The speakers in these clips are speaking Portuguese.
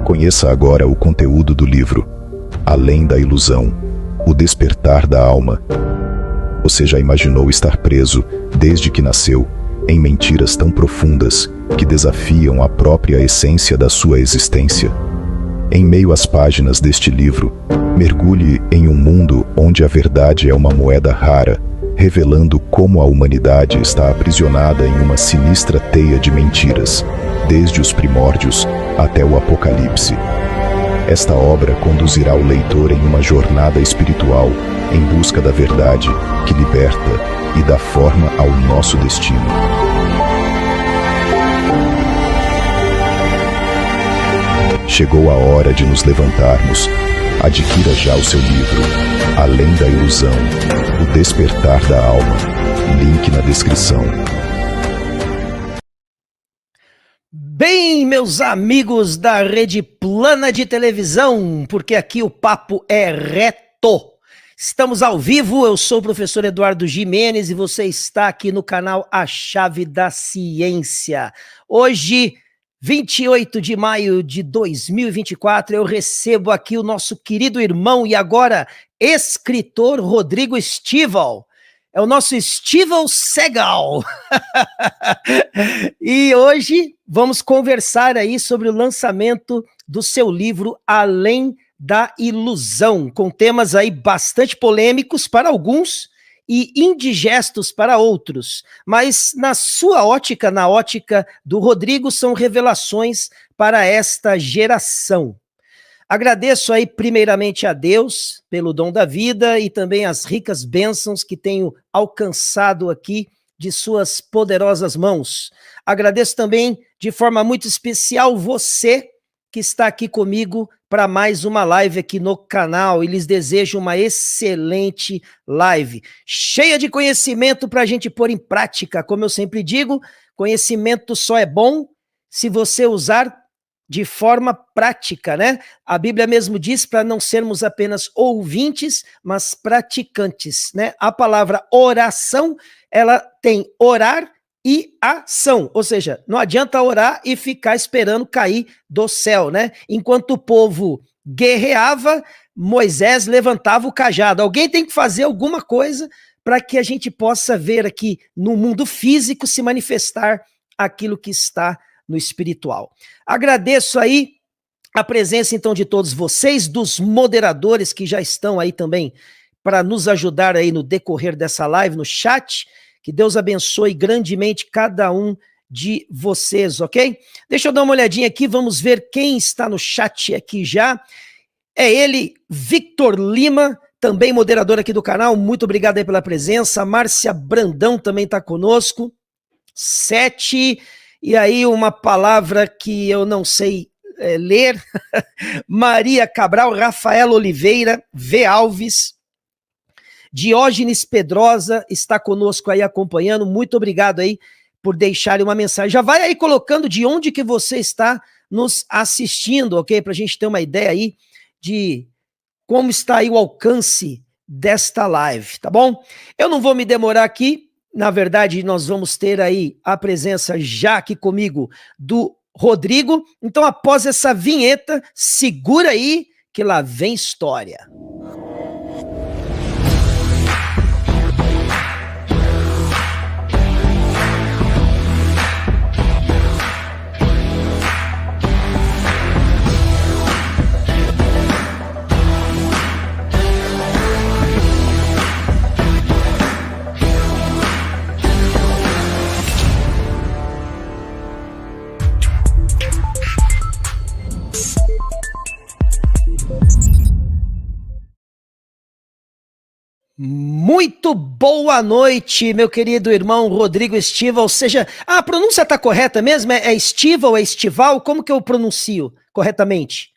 Conheça agora o conteúdo do livro Além da Ilusão, o despertar da alma. Você já imaginou estar preso, desde que nasceu, em mentiras tão profundas que desafiam a própria essência da sua existência? Em meio às páginas deste livro, mergulhe em um mundo onde a verdade é uma moeda rara, revelando como a humanidade está aprisionada em uma sinistra teia de mentiras, desde os primórdios até o Apocalipse. Esta obra conduzirá o leitor em uma jornada espiritual em busca da verdade que liberta e dá forma ao nosso destino. Chegou a hora de nos levantarmos. Adquira já o seu livro, Além da Ilusão, o despertar da alma. Link na descrição. Bem, meus amigos da Rede Plana de Televisão, porque aqui o papo é reto. Estamos ao vivo, eu sou o professor Eduardo Gimenez e você está aqui no canal A Chave da Ciência. Hoje, 28 de maio de 2024, eu recebo aqui o nosso querido irmão e agora escritor Rodrigo Estival. É o nosso Estival Segal. E hoje vamos conversar aí sobre o lançamento do seu livro Além da Ilusão, com temas aí bastante polêmicos para alguns e indigestos para outros, mas na sua ótica, na ótica do Rodrigo, são revelações para esta geração. Agradeço aí primeiramente a Deus pelo dom da vida e também as ricas bênçãos que tenho alcançado aqui de suas poderosas mãos. Agradeço também de forma muito especial você que está aqui comigo para mais uma live aqui no canal e lhes desejo uma excelente live, cheia de conhecimento para a gente pôr em prática. Como eu sempre digo, conhecimento só é bom se você usar de forma prática, né? A Bíblia mesmo diz para não sermos apenas ouvintes, mas praticantes, né? A palavra oração, ela tem orar e ação, ou seja, não adianta orar e ficar esperando cair do céu, né? Enquanto o povo guerreava, Moisés levantava o cajado. Alguém tem que fazer alguma coisa para que a gente possa ver aqui no mundo físico se manifestar aquilo que está no espiritual. Agradeço aí a presença então de todos vocês, dos moderadores que já estão aí também para nos ajudar aí no decorrer dessa live, no chat. Que Deus abençoe grandemente cada um de vocês, ok? Deixa eu dar uma olhadinha aqui, vamos ver quem está no chat aqui já. É ele, Victor Lima, também moderador aqui do canal, muito obrigado aí pela presença. Márcia Brandão também está conosco. 7, e aí uma palavra que eu não sei ler. Maria Cabral, Rafael Oliveira, V. Alves, Diógenes Pedrosa está conosco aí acompanhando, muito obrigado aí por deixarem uma mensagem. Já vai aí colocando de onde que você está nos assistindo, ok? Para a gente ter uma ideia aí de como está aí o alcance desta live, tá bom? Eu não vou me demorar aqui, na verdade nós vamos ter aí a presença já aqui comigo do Rodrigo, então após essa vinheta, segura aí que lá vem história. Muito boa noite, meu querido irmão Rodrigo Estival, ou seja, a pronúncia está correta mesmo? É Estival, é Estival? Como que eu pronuncio corretamente?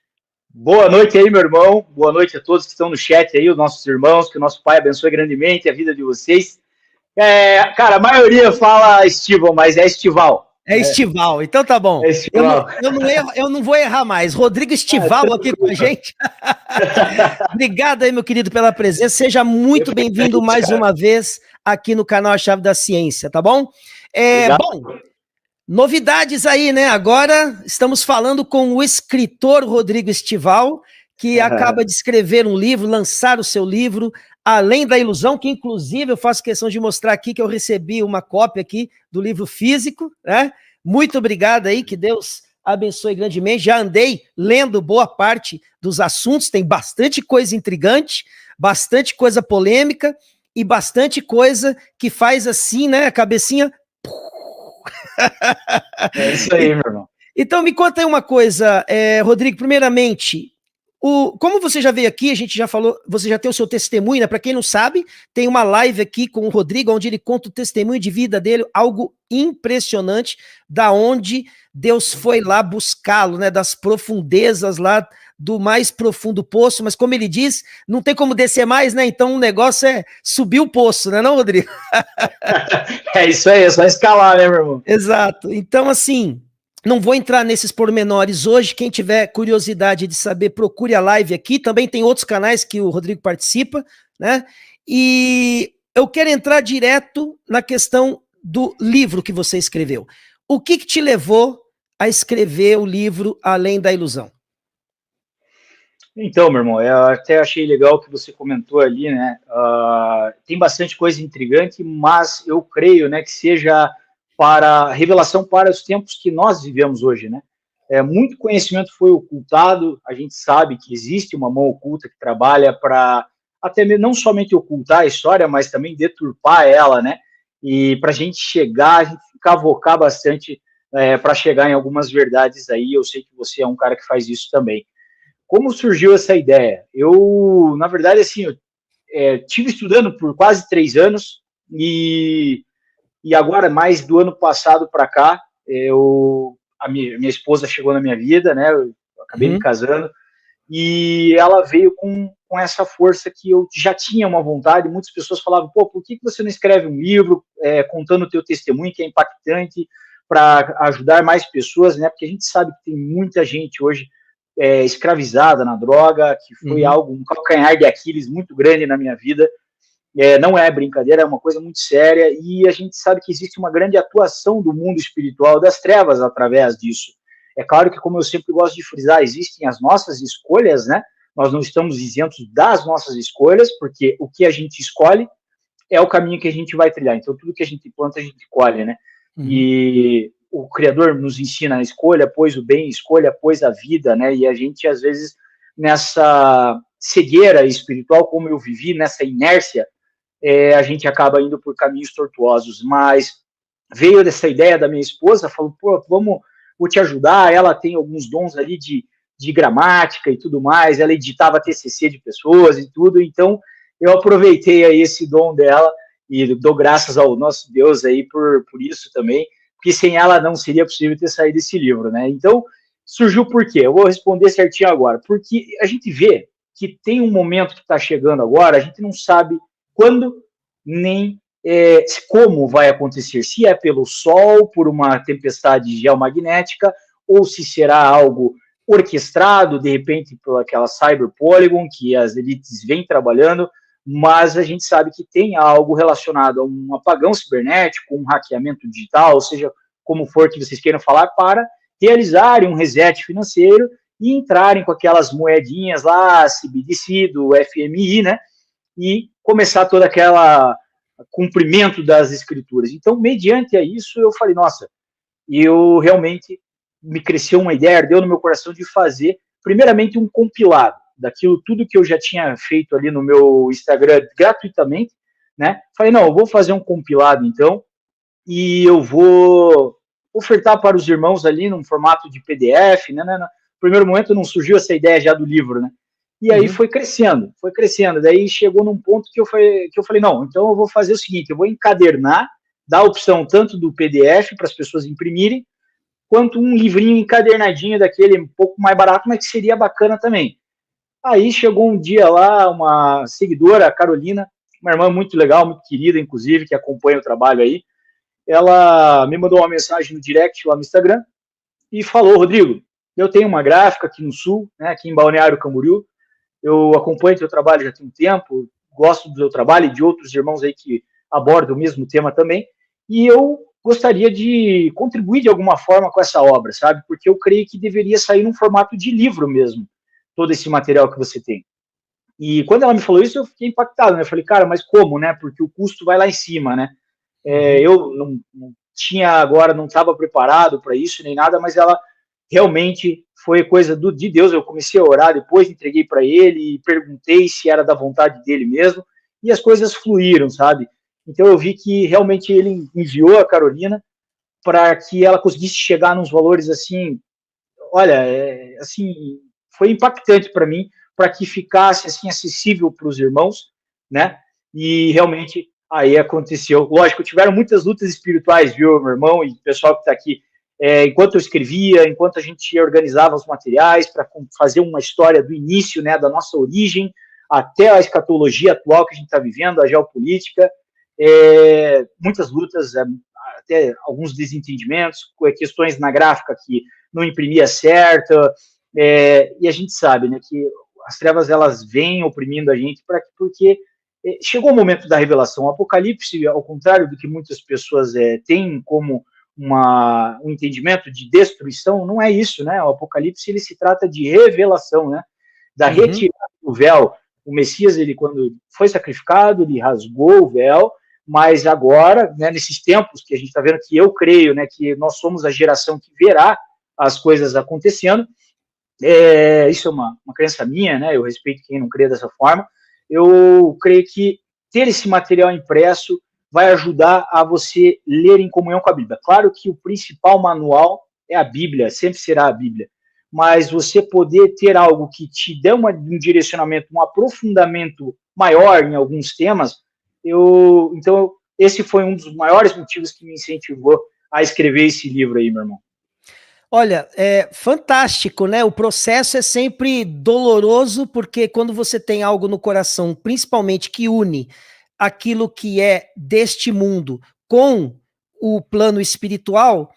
Boa noite aí, meu irmão, boa noite a todos que estão no chat aí, os nossos irmãos, que o nosso Pai abençoe grandemente a vida de vocês. Cara, a maioria fala Estival, mas é Estival. É Estival, então tá bom. É Estival. Eu não vou errar mais. Rodrigo Estival aqui com a gente. Obrigado aí, meu querido, pela presença. Seja muito bem-vindo mais uma vez aqui no canal A Chave da Ciência, tá bom? Bom, Novidades aí, né? Agora estamos falando com o escritor Rodrigo Estival, que acaba de escrever um livro, lançar o seu livro, Além da Ilusão, que inclusive eu faço questão de mostrar aqui que eu recebi uma cópia aqui do livro físico, né? Muito obrigado aí, que Deus abençoe grandemente. Já andei lendo boa parte dos assuntos, tem bastante coisa intrigante, bastante coisa polêmica e bastante coisa que faz assim, né, a cabecinha... É isso aí, meu irmão. Então me conta aí uma coisa, Rodrigo, primeiramente, como você já veio aqui, a gente já falou, você já tem o seu testemunho, né? Para quem não sabe, tem uma live aqui com o Rodrigo, onde ele conta o testemunho de vida dele, algo impressionante, da onde Deus foi lá buscá-lo, né? Das profundezas lá do mais profundo poço, mas como ele diz, não tem como descer mais, né? Então o negócio é subir o poço, né, não, Rodrigo? É isso aí, é só escalar, né, meu irmão? Exato. Então, assim, não vou entrar nesses pormenores hoje. Quem tiver curiosidade de saber, procure a live aqui. Também tem outros canais que o Rodrigo participa, né? E eu quero entrar direto na questão do livro que você escreveu. O que te levou a escrever o livro Além da Ilusão? Então, meu irmão, eu até achei legal o que você comentou ali, né? Tem bastante coisa intrigante, mas eu creio, né, que seja para revelação para os tempos que nós vivemos hoje, né? Muito conhecimento foi ocultado, a gente sabe que existe uma mão oculta que trabalha para até não somente ocultar a história, mas também deturpar ela, né? E para a gente chegar, a gente cavocar bastante para chegar em algumas verdades aí. Eu sei que você é um cara que faz isso também. Como surgiu essa ideia? Eu, na verdade, assim, eu tive estudando por quase 3 anos e agora, mais do ano passado para cá, a minha esposa chegou na minha vida, né? Eu acabei me casando e ela veio com essa força que eu já tinha uma vontade. Muitas pessoas falavam, pô, por que você não escreve um livro contando o teu testemunho, que é impactante, para ajudar mais pessoas, né? Porque a gente sabe que tem muita gente hoje escravizada na droga, que foi algo, um calcanhar de Aquiles muito grande na minha vida. Não é brincadeira, é uma coisa muito séria, e a gente sabe que existe uma grande atuação do mundo espiritual, das trevas, através disso. É claro que, como eu sempre gosto de frisar, existem as nossas escolhas, né? Nós não estamos isentos das nossas escolhas, porque o que a gente escolhe é o caminho que a gente vai trilhar. Então, tudo que a gente planta, a gente colhe, né? E o Criador nos ensina a escolha, pois o bem, escolha, pois a vida, né? E a gente, às vezes, nessa cegueira espiritual, como eu vivi, nessa inércia, a gente acaba indo por caminhos tortuosos. Mas veio dessa ideia da minha esposa, falou, pô, vou te ajudar, ela tem alguns dons ali de gramática e tudo mais, ela editava TCC de pessoas e tudo, então eu aproveitei aí esse dom dela e dou graças ao nosso Deus aí por isso também, porque sem ela não seria possível ter saído esse livro, né? Então, surgiu por quê? Eu vou responder certinho agora. Porque a gente vê que tem um momento que está chegando agora, a gente não sabe quando nem como vai acontecer. Se é pelo Sol, por uma tempestade geomagnética, ou se será algo orquestrado, de repente, por aquela Cyber Polygon, que as elites vêm trabalhando, mas a gente sabe que tem algo relacionado a um apagão cibernético, um hackeamento digital, ou seja, como for que vocês queiram falar, para realizarem um reset financeiro e entrarem com aquelas moedinhas lá, CBDC, do FMI, né, e começar todo aquele cumprimento das escrituras. Então, mediante a isso, eu falei, nossa, eu realmente me cresceu uma ideia, ardeu no meu coração de fazer, primeiramente, um compilado daquilo tudo que eu já tinha feito ali no meu Instagram gratuitamente, né? Falei, não, eu vou fazer um compilado então, e eu vou ofertar para os irmãos ali num formato de PDF, né? No primeiro momento não surgiu essa ideia já do livro, né? E aí foi crescendo. Daí chegou num ponto que eu falei, não, então eu vou fazer o seguinte, eu vou encadernar, dar a opção tanto do PDF para as pessoas imprimirem, quanto um livrinho encadernadinho daquele um pouco mais barato, mas que seria bacana também. Aí chegou um dia lá, uma seguidora, a Carolina, uma irmã muito legal, muito querida, inclusive, que acompanha o trabalho aí, ela me mandou uma mensagem no direct lá no Instagram e falou, Rodrigo, eu tenho uma gráfica aqui no Sul, né, aqui em Balneário Camboriú, eu acompanho o teu trabalho já tem um tempo, gosto do teu trabalho e de outros irmãos aí que abordam o mesmo tema também, e eu gostaria de contribuir de alguma forma com essa obra, sabe? Porque eu creio que deveria sair num formato de livro mesmo, todo esse material que você tem. E quando ela me falou isso, eu fiquei impactado, né? Eu falei, cara, mas como, né? Porque o custo vai lá em cima, né? Eu não tinha agora, não estava preparado para isso nem nada, mas ela realmente foi coisa de Deus. Eu comecei a orar depois, entreguei para ele e perguntei se era da vontade dele mesmo, e as coisas fluíram, sabe? Então eu vi que realmente ele enviou a Carolina para que ela conseguisse chegar nos valores assim, olha, assim, foi impactante para mim, para que ficasse assim acessível para os irmãos, né? E realmente aí aconteceu. Lógico, tiveram muitas lutas espirituais, viu, meu irmão e o pessoal que está aqui. Enquanto eu escrevia, enquanto a gente organizava os materiais para fazer uma história do início, né, da nossa origem até a escatologia atual que a gente está vivendo, a geopolítica, muitas lutas, até alguns desentendimentos, questões na gráfica que não imprimia certo, e a gente sabe, né, que as trevas elas vêm oprimindo a gente porque chegou o momento da revelação. O Apocalipse, ao contrário do que muitas pessoas têm como um entendimento de destruição, não é isso, né? O Apocalipse ele se trata de revelação, né? Da retirada do véu. O Messias, ele quando foi sacrificado, ele rasgou o véu, mas agora, né, nesses tempos que a gente está vendo, que eu creio, né, que nós somos a geração que verá as coisas acontecendo, isso é uma crença minha, né, eu respeito quem não crê dessa forma, eu creio que ter esse material impresso vai ajudar a você ler em comunhão com a Bíblia. Claro que o principal manual é a Bíblia, sempre será a Bíblia, mas você poder ter algo que te dê um direcionamento, um aprofundamento maior em alguns temas, então esse foi um dos maiores motivos que me incentivou a escrever esse livro aí, meu irmão. Olha, é fantástico, né? O processo é sempre doloroso, porque quando você tem algo no coração, principalmente que une aquilo que é deste mundo com o plano espiritual,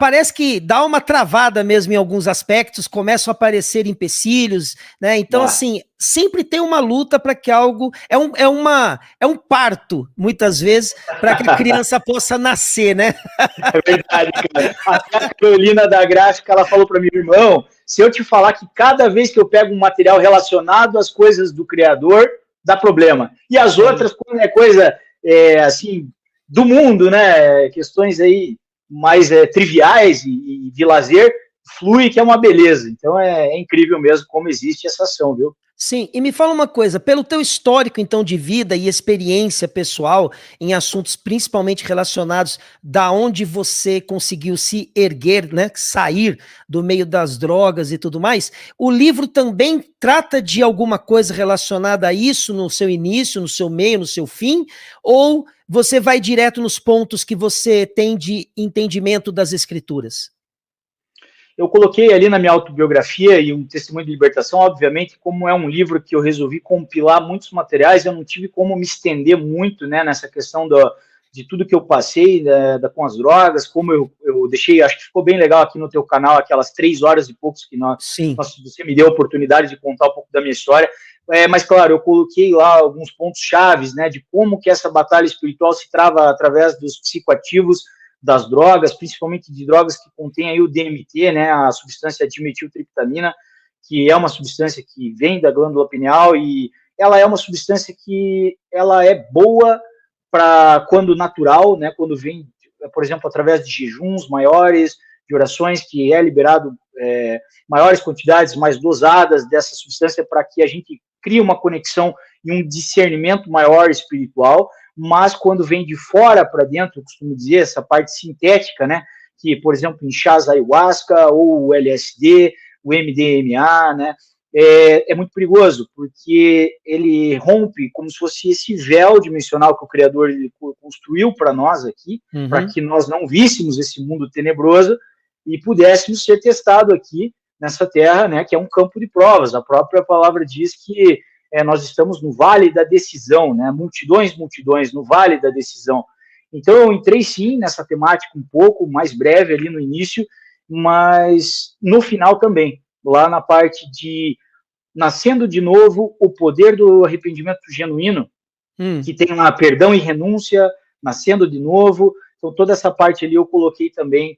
parece que dá uma travada mesmo em alguns aspectos, começam a aparecer empecilhos, né? Então, assim, sempre tem uma luta para que algo. É um parto, muitas vezes, para que a criança possa nascer, né? É verdade, cara. Até a Carolina da Gráfica, ela falou para mim, irmão, se eu te falar que cada vez que eu pego um material relacionado às coisas do Criador, dá problema. E as outras, quando é coisa, assim, do mundo, né? Questões aí mais triviais e de lazer, flui, que é uma beleza. Então é incrível mesmo como existe essa ação, viu? Sim, e me fala uma coisa, pelo teu histórico, então, de vida e experiência pessoal em assuntos principalmente relacionados da onde você conseguiu se erguer, né, sair do meio das drogas e tudo mais, o livro também trata de alguma coisa relacionada a isso no seu início, no seu meio, no seu fim, ou você vai direto nos pontos que você tem de entendimento das escrituras? Eu coloquei ali na minha autobiografia e um testemunho de libertação, obviamente, como é um livro que eu resolvi compilar muitos materiais, eu não tive como me estender muito, né, nessa questão de tudo que eu passei com as drogas, como eu deixei, acho que ficou bem legal aqui no teu canal, aquelas 3 horas e poucos que você me deu a oportunidade de contar um pouco da minha história, mas claro, eu coloquei lá alguns pontos chaves, né, de como que essa batalha espiritual se trava através dos psicoativos, das drogas, principalmente de drogas que contêm aí o DMT, né, a substância dimetiltriptamina, que é uma substância que vem da glândula pineal e ela é uma substância que ela é boa para quando natural, né, quando vem, por exemplo, através de jejuns maiores, de orações, que é liberado maiores quantidades, mais dosadas dessa substância para que a gente crie uma conexão e um discernimento maior espiritual, mas quando vem de fora para dentro, eu costumo dizer, essa parte sintética, né, que, por exemplo, em chás ayahuasca, ou o LSD, o MDMA, né, é muito perigoso, porque ele rompe como se fosse esse véu dimensional que o Criador ele construiu para nós aqui, para que nós não víssemos esse mundo tenebroso e pudéssemos ser testados aqui nessa terra, né, que é um campo de provas. A própria palavra diz que nós estamos no vale da decisão, né? Multidões no vale da decisão. Então eu entrei sim nessa temática um pouco mais breve ali no início, mas no final também, lá na parte de nascendo de novo, o poder do arrependimento genuíno, que tem lá perdão e renúncia, nascendo de novo, Então, toda essa parte ali eu coloquei também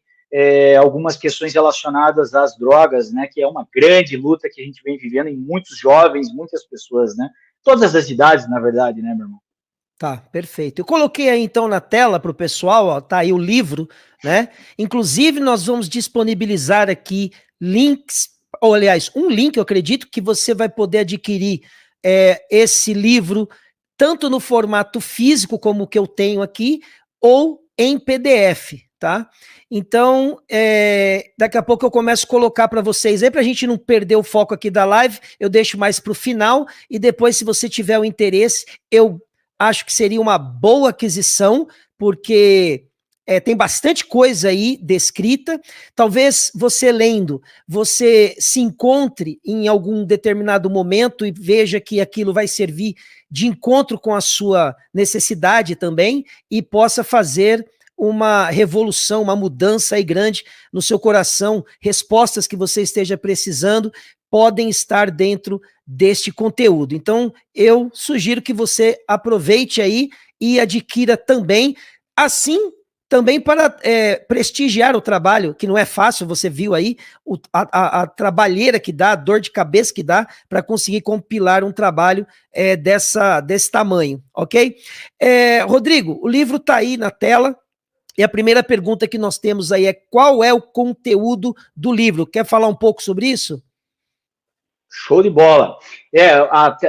algumas questões relacionadas às drogas, né, que é uma grande luta que a gente vem vivendo em muitos jovens, muitas pessoas, né, todas as idades, na verdade, né, meu irmão? Tá, perfeito. Eu coloquei aí então na tela para o pessoal, ó, tá aí o livro, né? Inclusive, nós vamos disponibilizar aqui links, ou aliás, um link, eu acredito, que você vai poder adquirir esse livro, tanto no formato físico, como o que eu tenho aqui, ou em PDF, tá? Então, daqui a pouco eu começo a colocar para vocês aí, para a gente não perder o foco aqui da live, eu deixo mais para o final, e depois, se você tiver o interesse, eu acho que seria uma boa aquisição, porque tem bastante coisa aí descrita. Talvez você lendo, você se encontre em algum determinado momento e veja que aquilo vai servir de encontro com a sua necessidade também e possa fazer uma revolução, uma mudança aí grande no seu coração. Respostas que você esteja precisando podem estar dentro deste conteúdo. Então, eu sugiro que você aproveite aí e adquira também, assim, também para prestigiar o trabalho, que não é fácil, você viu aí a trabalheira que dá, a dor de cabeça que dá para conseguir compilar um trabalho desse tamanho, ok? Rodrigo, o livro está aí na tela, e a primeira pergunta que nós temos aí é: qual é o conteúdo do livro? Quer falar um pouco sobre isso? Show de bola.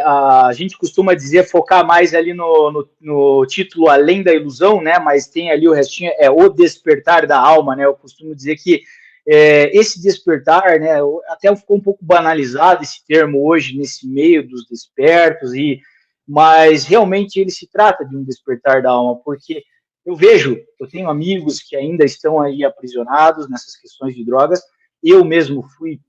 A gente costuma dizer, focar mais ali no título Além da Ilusão, né? Mas tem ali o restinho, O Despertar da Alma, né? Eu costumo dizer que esse despertar, né? Até ficou um pouco banalizado esse termo hoje, nesse meio dos despertos, mas realmente ele se trata de um despertar da alma, porque eu tenho amigos que ainda estão aí aprisionados nessas questões de drogas, eu mesmo fui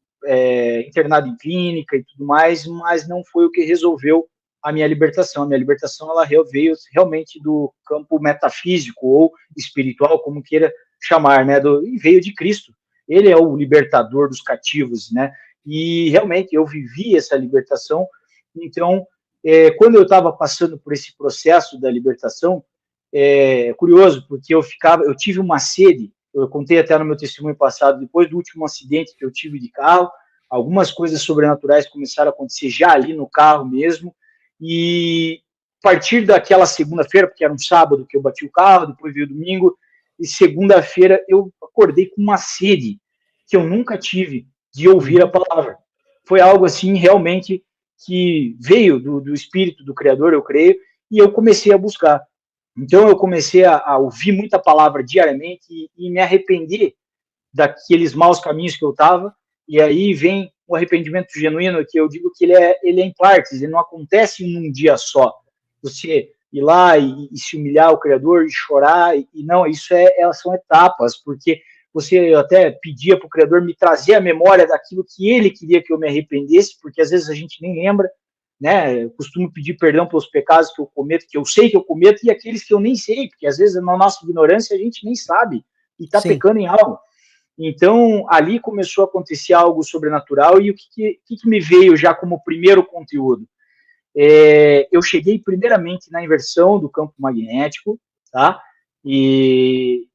internado em clínica e tudo mais, mas não foi o que resolveu a minha libertação. A minha libertação ela veio realmente do campo metafísico ou espiritual, como queira chamar, né? E veio de Cristo. Ele é o libertador dos cativos, né? E realmente eu vivi essa libertação. Então, quando eu estava passando por esse processo da libertação, curioso, porque eu tive uma sede. Eu contei até no meu testemunho passado, depois do último acidente que eu tive de carro, algumas coisas sobrenaturais começaram a acontecer já ali no carro mesmo, e a partir daquela segunda-feira, porque era um sábado que eu bati o carro, depois veio o domingo, e segunda-feira eu acordei com uma sede que eu nunca tive de ouvir a palavra. Foi algo assim, realmente, que veio do Espírito do Criador, eu creio, e eu comecei a buscar. Então, eu comecei a ouvir muita palavra diariamente e me arrepender daqueles maus caminhos que eu estava, e aí vem o arrependimento genuíno, que eu digo que ele é em partes, ele não acontece num dia só. Você ir lá e se humilhar ao Criador e chorar, e não, isso são etapas, porque você até pedia para o Criador me trazer a memória daquilo que ele queria que eu me arrependesse, porque às vezes a gente nem lembra, né? Eu costumo pedir perdão pelos pecados que eu cometo, que eu sei que eu cometo, e aqueles que eu nem sei, porque às vezes na nossa ignorância a gente nem sabe e está pecando em algo. Então, ali começou a acontecer algo sobrenatural, e o que me veio já como primeiro conteúdo? Eu cheguei primeiramente na inversão do campo magnético, tá? E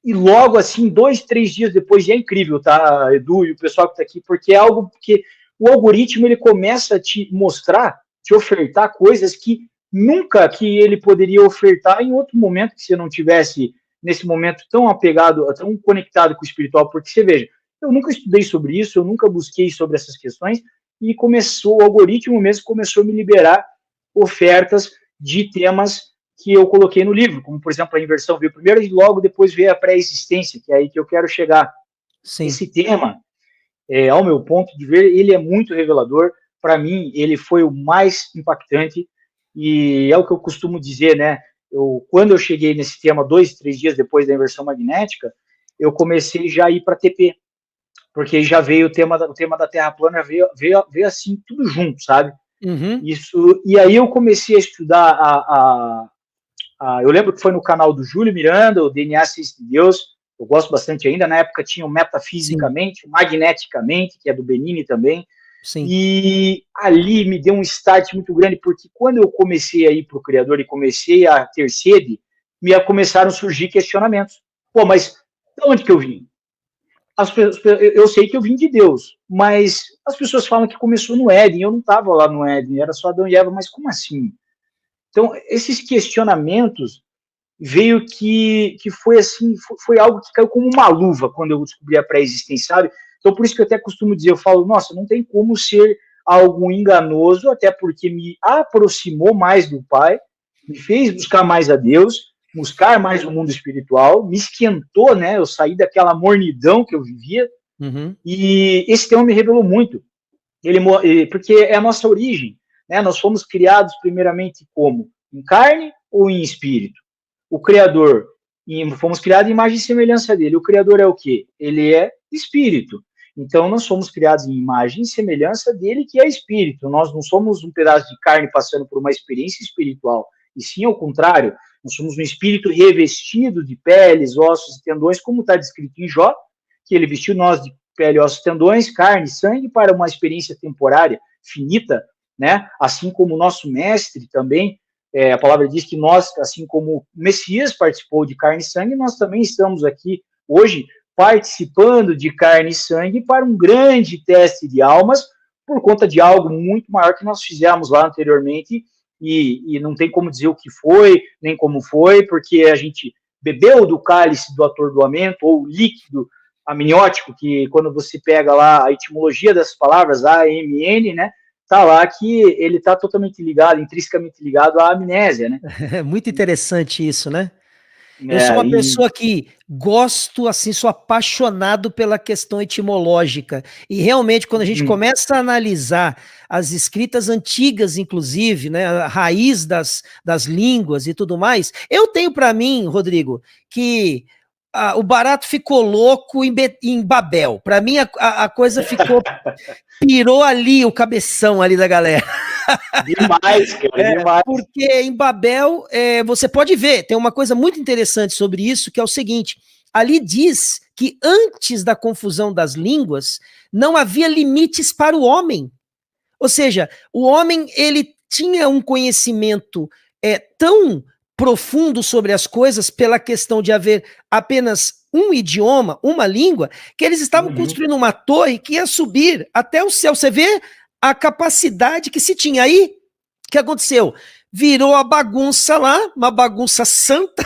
logo assim, 2, 3 dias depois, e é incrível, tá, Edu e o pessoal que está aqui, porque é algo que o algoritmo ele começa a te mostrar, te ofertar coisas que nunca que ele poderia ofertar em outro momento que você não tivesse nesse momento tão apegado, tão conectado com o espiritual, porque você veja, eu nunca estudei sobre isso, eu nunca busquei sobre essas questões, e o algoritmo mesmo começou a me liberar ofertas de temas que eu coloquei no livro, como por exemplo a inversão veio primeiro e logo depois veio a pré-existência, que é aí que eu quero chegar. Sim. Esse tema, ao meu ponto de ver, ele é muito revelador. Para mim, ele foi o mais impactante, e é o que eu costumo dizer, né? Quando eu cheguei nesse tema 2, 3 dias depois da inversão magnética, eu comecei já a ir para TP, porque já veio o tema da Terra plana, veio assim, tudo junto, sabe? Uhum. E aí eu comecei a estudar eu lembro que foi no canal do Júlio Miranda, o DNA Ciência de Deus, eu gosto bastante ainda, na época tinha o Metafisicamente, sim, Magneticamente, que é do Benini também. Sim. E ali me deu um start muito grande, porque quando eu comecei a ir para o Criador e comecei a ter sede, começaram a surgir questionamentos. Pô, mas de onde que eu vim? Eu sei que eu vim de Deus, mas as pessoas falam que começou no Éden, eu não estava lá no Éden, era só Adão e Eva, mas como assim? Então, esses questionamentos veio que foi assim, foi algo que caiu como uma luva quando eu descobri a pré-existência, sabe? Então, por isso que eu até costumo dizer, eu falo, nossa, não tem como ser algo enganoso, até porque me aproximou mais do Pai, me fez buscar mais a Deus, buscar mais o mundo espiritual, me esquentou, né? Eu saí daquela mornidão que eu vivia, e esse tema me revelou muito. Porque é a nossa origem, né? Nós fomos criados primeiramente como? Em carne ou em espírito? O Criador, fomos criados em imagem e semelhança dele. O Criador é o quê? Ele é espírito. Então, nós somos criados em imagem e semelhança dele, que é espírito. Nós não somos um pedaço de carne passando por uma experiência espiritual, e sim ao contrário. Nós somos um espírito revestido de peles, ossos e tendões, como está descrito em Jó, que ele vestiu nós de pele, ossos, tendões, carne e sangue para uma experiência temporária, finita, né? Assim como o nosso mestre também, a palavra diz que nós, assim como o Messias participou de carne e sangue, nós também estamos aqui hoje participando de carne e sangue para um grande teste de almas, por conta de algo muito maior que nós fizemos lá anteriormente, e não tem como dizer o que foi, nem como foi, porque a gente bebeu do cálice do atordoamento, ou líquido amniótico, que quando você pega lá a etimologia dessas palavras, AMN, né, tá lá que ele tá totalmente ligado, intrinsecamente ligado à amnésia, né? É muito interessante isso, né? Eu sou uma pessoa que gosto, assim, sou apaixonado pela questão etimológica. E realmente, quando a gente começa a analisar as escritas antigas, inclusive, né, a raiz das línguas e tudo mais, eu tenho para mim, Rodrigo, que o barato ficou louco em Babel. Para mim, a coisa pirou ali o cabeção ali da galera. Demais, cara, demais. Porque em Babel, você pode ver, tem uma coisa muito interessante sobre isso, que é o seguinte, ali diz que antes da confusão das línguas, não havia limites para o homem. Ou seja, o homem, ele tinha um conhecimento tão profundo sobre as coisas, pela questão de haver apenas um idioma, uma língua, que eles estavam construindo uma torre que ia subir até o céu. Você vê a capacidade que se tinha. Aí, o que aconteceu? Virou a bagunça lá, uma bagunça santa,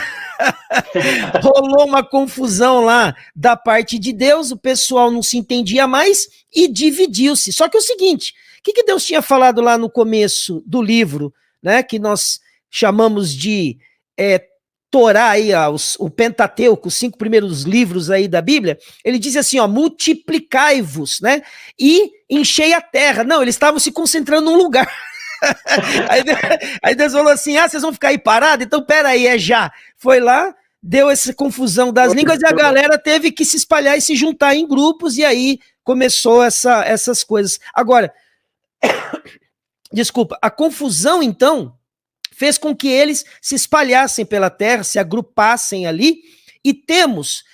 rolou uma confusão lá da parte de Deus, o pessoal não se entendia mais e dividiu-se. Só que é o seguinte, o que Deus tinha falado lá no começo do livro, né, que nós chamamos de Torá, aí, o Pentateuco, os 5 primeiros livros aí da Bíblia, ele diz assim, ó, multiplicai-vos, né, e enchei a terra. Não, eles estavam se concentrando num lugar. Aí Deus falou assim, vocês vão ficar aí parados? Então peraí, já. Foi lá, deu essa confusão das línguas e a galera teve que se espalhar e se juntar em grupos, e aí começou essas coisas. Agora, desculpa, a confusão, então, fez com que eles se espalhassem pela terra, se agrupassem ali, e temos,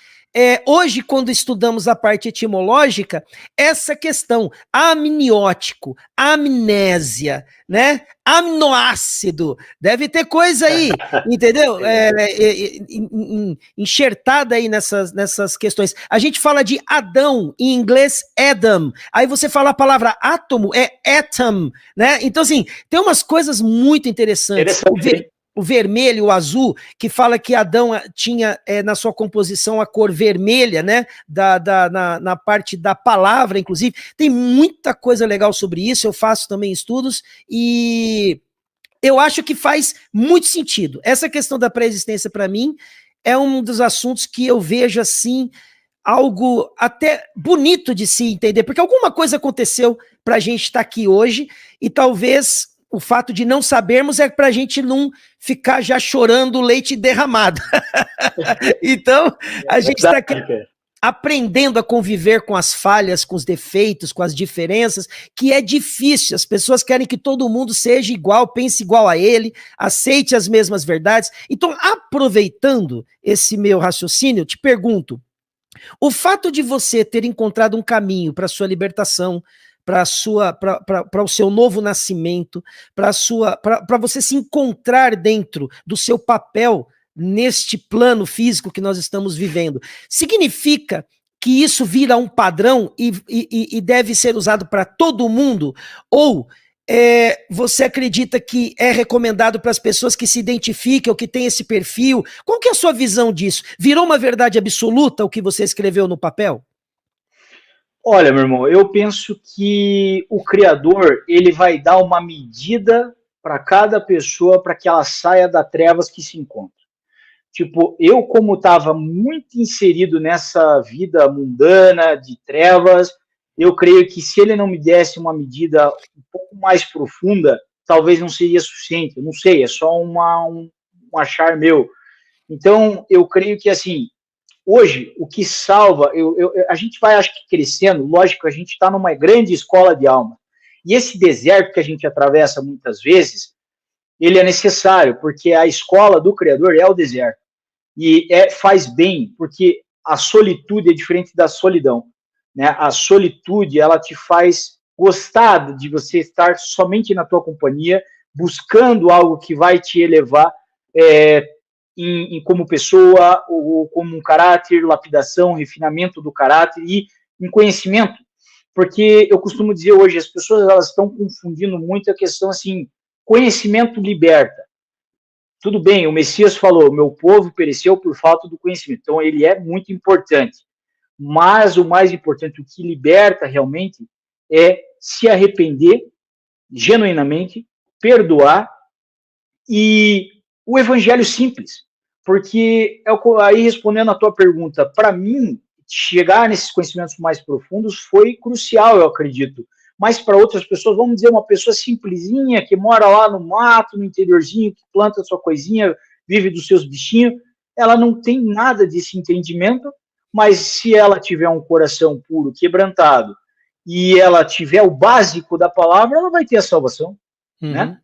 hoje, quando estudamos a parte etimológica, essa questão, amniótico, amnésia, né, aminoácido, deve ter coisa aí, entendeu? Enxertada aí nessas questões. A gente fala de Adão, em inglês Adam, aí você fala a palavra átomo, é atom, né? Então, assim, tem umas coisas muito interessantes. O vermelho, o azul, que fala que Adão tinha na sua composição a cor vermelha, né? Na parte da palavra, inclusive. Tem muita coisa legal sobre isso, eu faço também estudos, e eu acho que faz muito sentido. Essa questão da pré-existência, para mim, é um dos assuntos que eu vejo assim, algo até bonito de se entender, porque alguma coisa aconteceu para a gente estar aqui hoje, e talvez o fato de não sabermos é para a gente não ficar já chorando leite derramado. Então, a gente está aqui aprendendo a conviver com as falhas, com os defeitos, com as diferenças, que é difícil. As pessoas querem que todo mundo seja igual, pense igual a ele, aceite as mesmas verdades. Então, aproveitando esse meu raciocínio, eu te pergunto, o fato de você ter encontrado um caminho para a sua libertação, para o seu novo nascimento, para você se encontrar dentro do seu papel, neste plano físico que nós estamos vivendo. Significa que isso vira um padrão e deve ser usado para todo mundo? Ou você acredita que é recomendado para as pessoas que se identificam, que têm esse perfil? Qual que é a sua visão disso? Virou uma verdade absoluta o que você escreveu no papel? Olha, meu irmão, eu penso que o Criador, ele vai dar uma medida para cada pessoa para que ela saia das trevas que se encontra. Tipo, eu como estava muito inserido nessa vida mundana, de trevas, eu creio que se ele não me desse uma medida um pouco mais profunda, talvez não seria suficiente, eu não sei, é só um achar meu. Então, eu creio que, assim, hoje, o que salva, a gente vai, acho que, crescendo, lógico, a gente está numa grande escola de alma, e esse deserto que a gente atravessa muitas vezes, ele é necessário, porque a escola do Criador é o deserto. E faz bem, porque a solitude é diferente da solidão. Né? A solitude, ela te faz gostar de você estar somente na tua companhia, buscando algo que vai te elevar como pessoa, ou como um caráter, lapidação, refinamento do caráter e em conhecimento. Porque eu costumo dizer hoje, as pessoas elas estão confundindo muito a questão assim, conhecimento liberta. Tudo bem, o Messias falou, meu povo pereceu por falta do conhecimento. Então, ele é muito importante. Mas o mais importante, o que liberta realmente, é se arrepender genuinamente, perdoar e o evangelho simples. Porque, aí respondendo a tua pergunta, para mim, chegar nesses conhecimentos mais profundos foi crucial, eu acredito. Mas para outras pessoas, vamos dizer, uma pessoa simplesinha, que mora lá no mato, no interiorzinho, que planta sua coisinha, vive dos seus bichinhos, ela não tem nada desse entendimento, mas se ela tiver um coração puro, quebrantado, e ela tiver o básico da palavra, ela vai ter a salvação, né?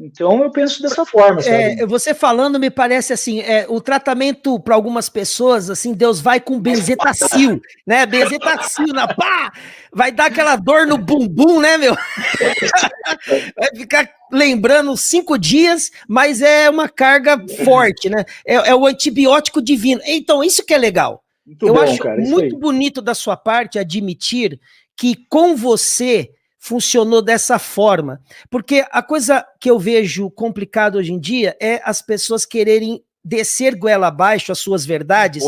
Então, eu penso dessa forma, sabe? Você falando, me parece assim, o tratamento para algumas pessoas, assim, Deus vai com benzetacil, né? Benzetacil na pá! Vai dar aquela dor no bumbum, né, meu? Vai ficar lembrando 5 dias, mas é uma carga forte, né? É o antibiótico divino. Então, isso que é legal. Eu acho muito bonito da sua parte admitir que com você funcionou dessa forma, porque a coisa que eu vejo complicado hoje em dia é as pessoas quererem descer goela abaixo as suas verdades,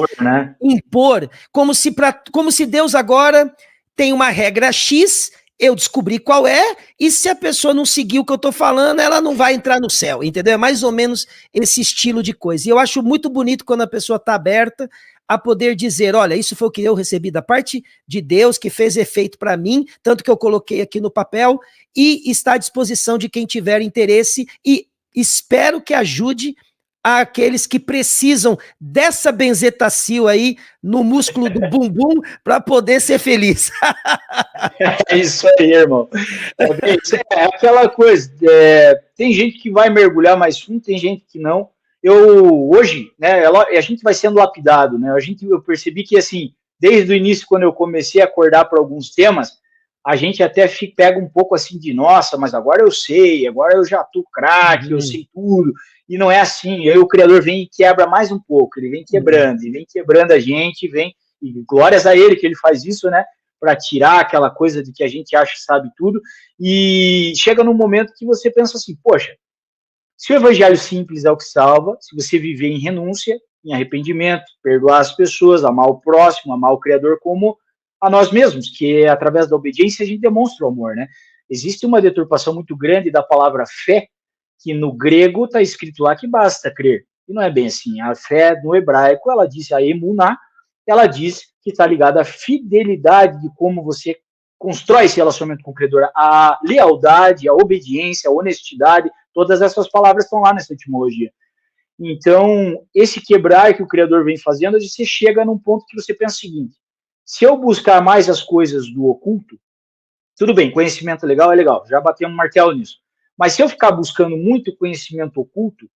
impor, como se Deus agora tem uma regra X, eu descobri qual é, e se a pessoa não seguir o que eu tô falando, ela não vai entrar no céu, entendeu? É mais ou menos esse estilo de coisa. E eu acho muito bonito quando a pessoa tá aberta a poder dizer, olha, isso foi o que eu recebi da parte de Deus, que fez efeito para mim, tanto que eu coloquei aqui no papel, e está à disposição de quem tiver interesse, e espero que ajude aqueles que precisam dessa benzetacil aí no músculo do bumbum para poder ser feliz. É isso aí, irmão. É aquela coisa, tem gente que vai mergulhar mais fundo, tem gente que não. Hoje, né, a gente vai sendo lapidado, né? Eu percebi que, assim, desde o início, quando eu comecei a acordar para alguns temas, a gente até pega um pouco assim de, nossa, mas agora eu sei, agora eu já tô craque, eu sei tudo, e não é assim. Aí o Criador vem e quebra mais um pouco, ele vem quebrando a gente, e glórias a ele que ele faz isso, né? Para tirar aquela coisa de que a gente acha que sabe tudo, e chega num momento que você pensa assim, poxa, se o evangelho simples é o que salva, se você viver em renúncia, em arrependimento, perdoar as pessoas, amar o próximo, amar o Criador como a nós mesmos, que através da obediência a gente demonstra o amor, né? Existe uma deturpação muito grande da palavra fé, que no grego está escrito lá que basta crer. E não é bem assim. A fé, no hebraico, ela diz a emuná, ela diz que está ligada à fidelidade de como você constrói esse relacionamento com o Criador, a lealdade, a obediência, a honestidade, todas essas palavras estão lá nessa etimologia. Então, esse quebrar que o Criador vem fazendo, você chega num ponto que você pensa o seguinte, se eu buscar mais as coisas do oculto, tudo bem, conhecimento legal é legal, já batemos um martelo nisso, mas se eu ficar buscando muito conhecimento oculto,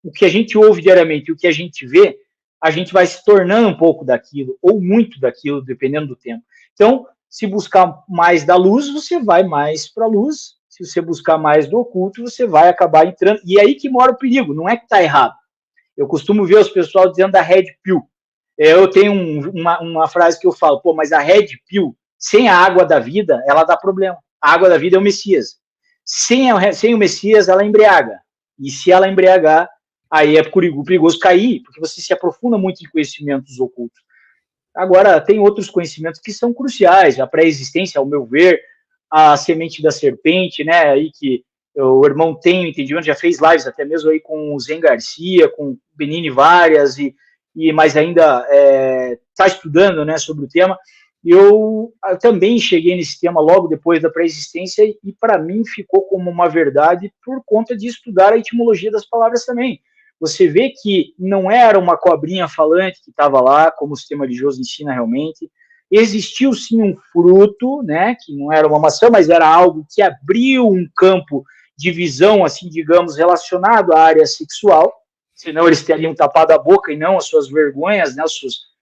o que a gente ouve diariamente, o que a gente vê, a gente vai se tornando um pouco daquilo, ou muito daquilo, dependendo do tempo. Então, se buscar mais da luz, você vai mais para a luz. Se você buscar mais do oculto, você vai acabar entrando. E é aí que mora o perigo. Não é que está errado. Eu costumo ver os pessoal dizendo da Red Pill. Eu tenho uma frase que eu falo, pô, mas a Red Pill, sem a água da vida, ela dá problema. A água da vida é o Messias. Sem o Messias, ela embriaga. E se ela embriagar, aí é perigoso cair, porque você se aprofunda muito em conhecimentos ocultos. Agora, tem outros conhecimentos que são cruciais. A pré-existência, ao meu ver, a semente da serpente, né, aí que o irmão tem o entendimento, já fez lives até mesmo aí com o Zen Garcia, com o Benini Várias, mas ainda está estudando, né, sobre o tema. Eu também cheguei nesse tema logo depois da pré-existência e para mim ficou como uma verdade por conta de estudar a etimologia das palavras também. Você vê que não era uma cobrinha falante que estava lá, como o sistema religioso ensina realmente. Existiu sim um fruto, né, que não era uma maçã, mas era algo que abriu um campo de visão, assim, digamos, relacionado à área sexual, senão eles teriam tapado a boca e não as suas vergonhas, né, as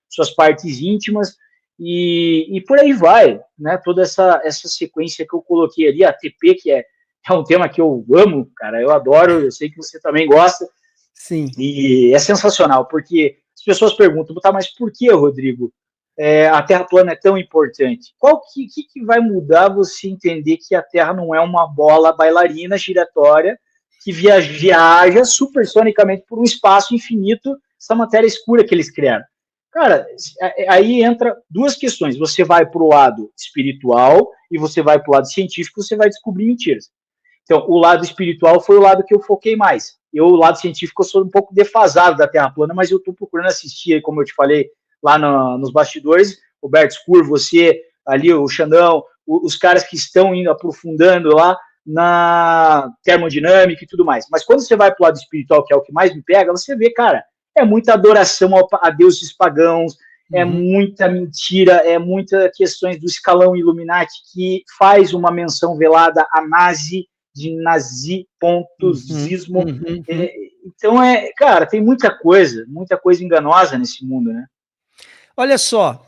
suas partes íntimas, e por aí vai, né, toda essa sequência que eu coloquei ali, a TP, que é um tema que eu amo, cara, eu adoro, eu sei que você também gosta. Sim. E é sensacional, porque as pessoas perguntam, tá, mas por que, Rodrigo, a Terra plana é tão importante? Qual que vai mudar você entender que a Terra não é uma bola bailarina giratória que viaja supersonicamente por um espaço infinito, essa matéria escura que eles criaram? Cara, aí entra duas questões. Você vai para o lado espiritual e você vai para o lado científico, você vai descobrir mentiras. Então, o lado espiritual foi o lado que eu foquei mais. O lado científico, eu sou um pouco defasado da Terra plana, mas eu estou procurando assistir, como eu te falei, lá nos bastidores, Roberto Scur, você, ali, o Xandão, os caras que estão indo aprofundando lá na termodinâmica e tudo mais. Mas quando você vai para o lado espiritual, que é o que mais me pega, você vê, cara, é muita adoração a deuses pagãos, é muita mentira, é muitas questões do escalão Illuminati que faz uma menção velada a de nazi.zismo. Então, cara, tem muita coisa enganosa nesse mundo, né? Olha só,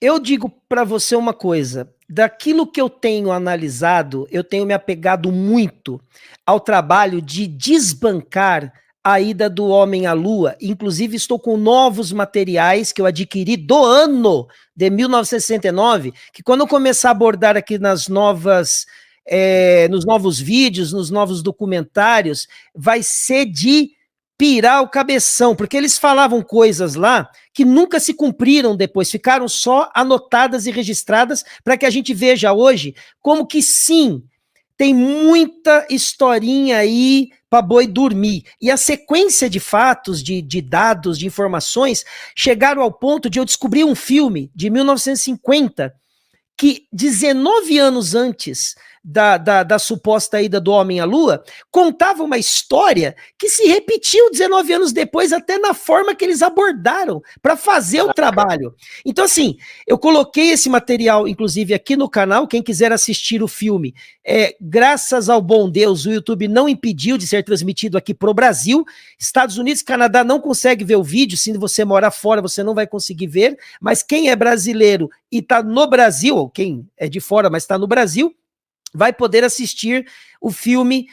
eu digo para você uma coisa, daquilo que eu tenho analisado, eu tenho me apegado muito ao trabalho de desbancar a ida do homem à Lua. Inclusive, estou com novos materiais que eu adquiri do ano de 1969, que quando eu começar a abordar aqui nos novos vídeos, nos novos documentários, vai ser de pirar o cabeção, porque eles falavam coisas lá que nunca se cumpriram depois, ficaram só anotadas e registradas para que a gente veja hoje como que sim, tem muita historinha aí para boi dormir. E a sequência de fatos, de dados, de informações, chegaram ao ponto de eu descobrir um filme de 1950 que 19 anos antes da suposta ida do homem à Lua, contava uma história que se repetiu 19 anos depois, até na forma que eles abordaram para fazer o trabalho. Então, assim, eu coloquei esse material, inclusive, aqui no canal. Quem quiser assistir o filme, graças ao bom Deus, o YouTube não impediu de ser transmitido aqui para o Brasil. Estados Unidos e Canadá não consegue ver o vídeo. Se você morar fora, você não vai conseguir ver. Mas quem é brasileiro e está no Brasil, ou quem é de fora, mas está no Brasil, vai poder assistir o filme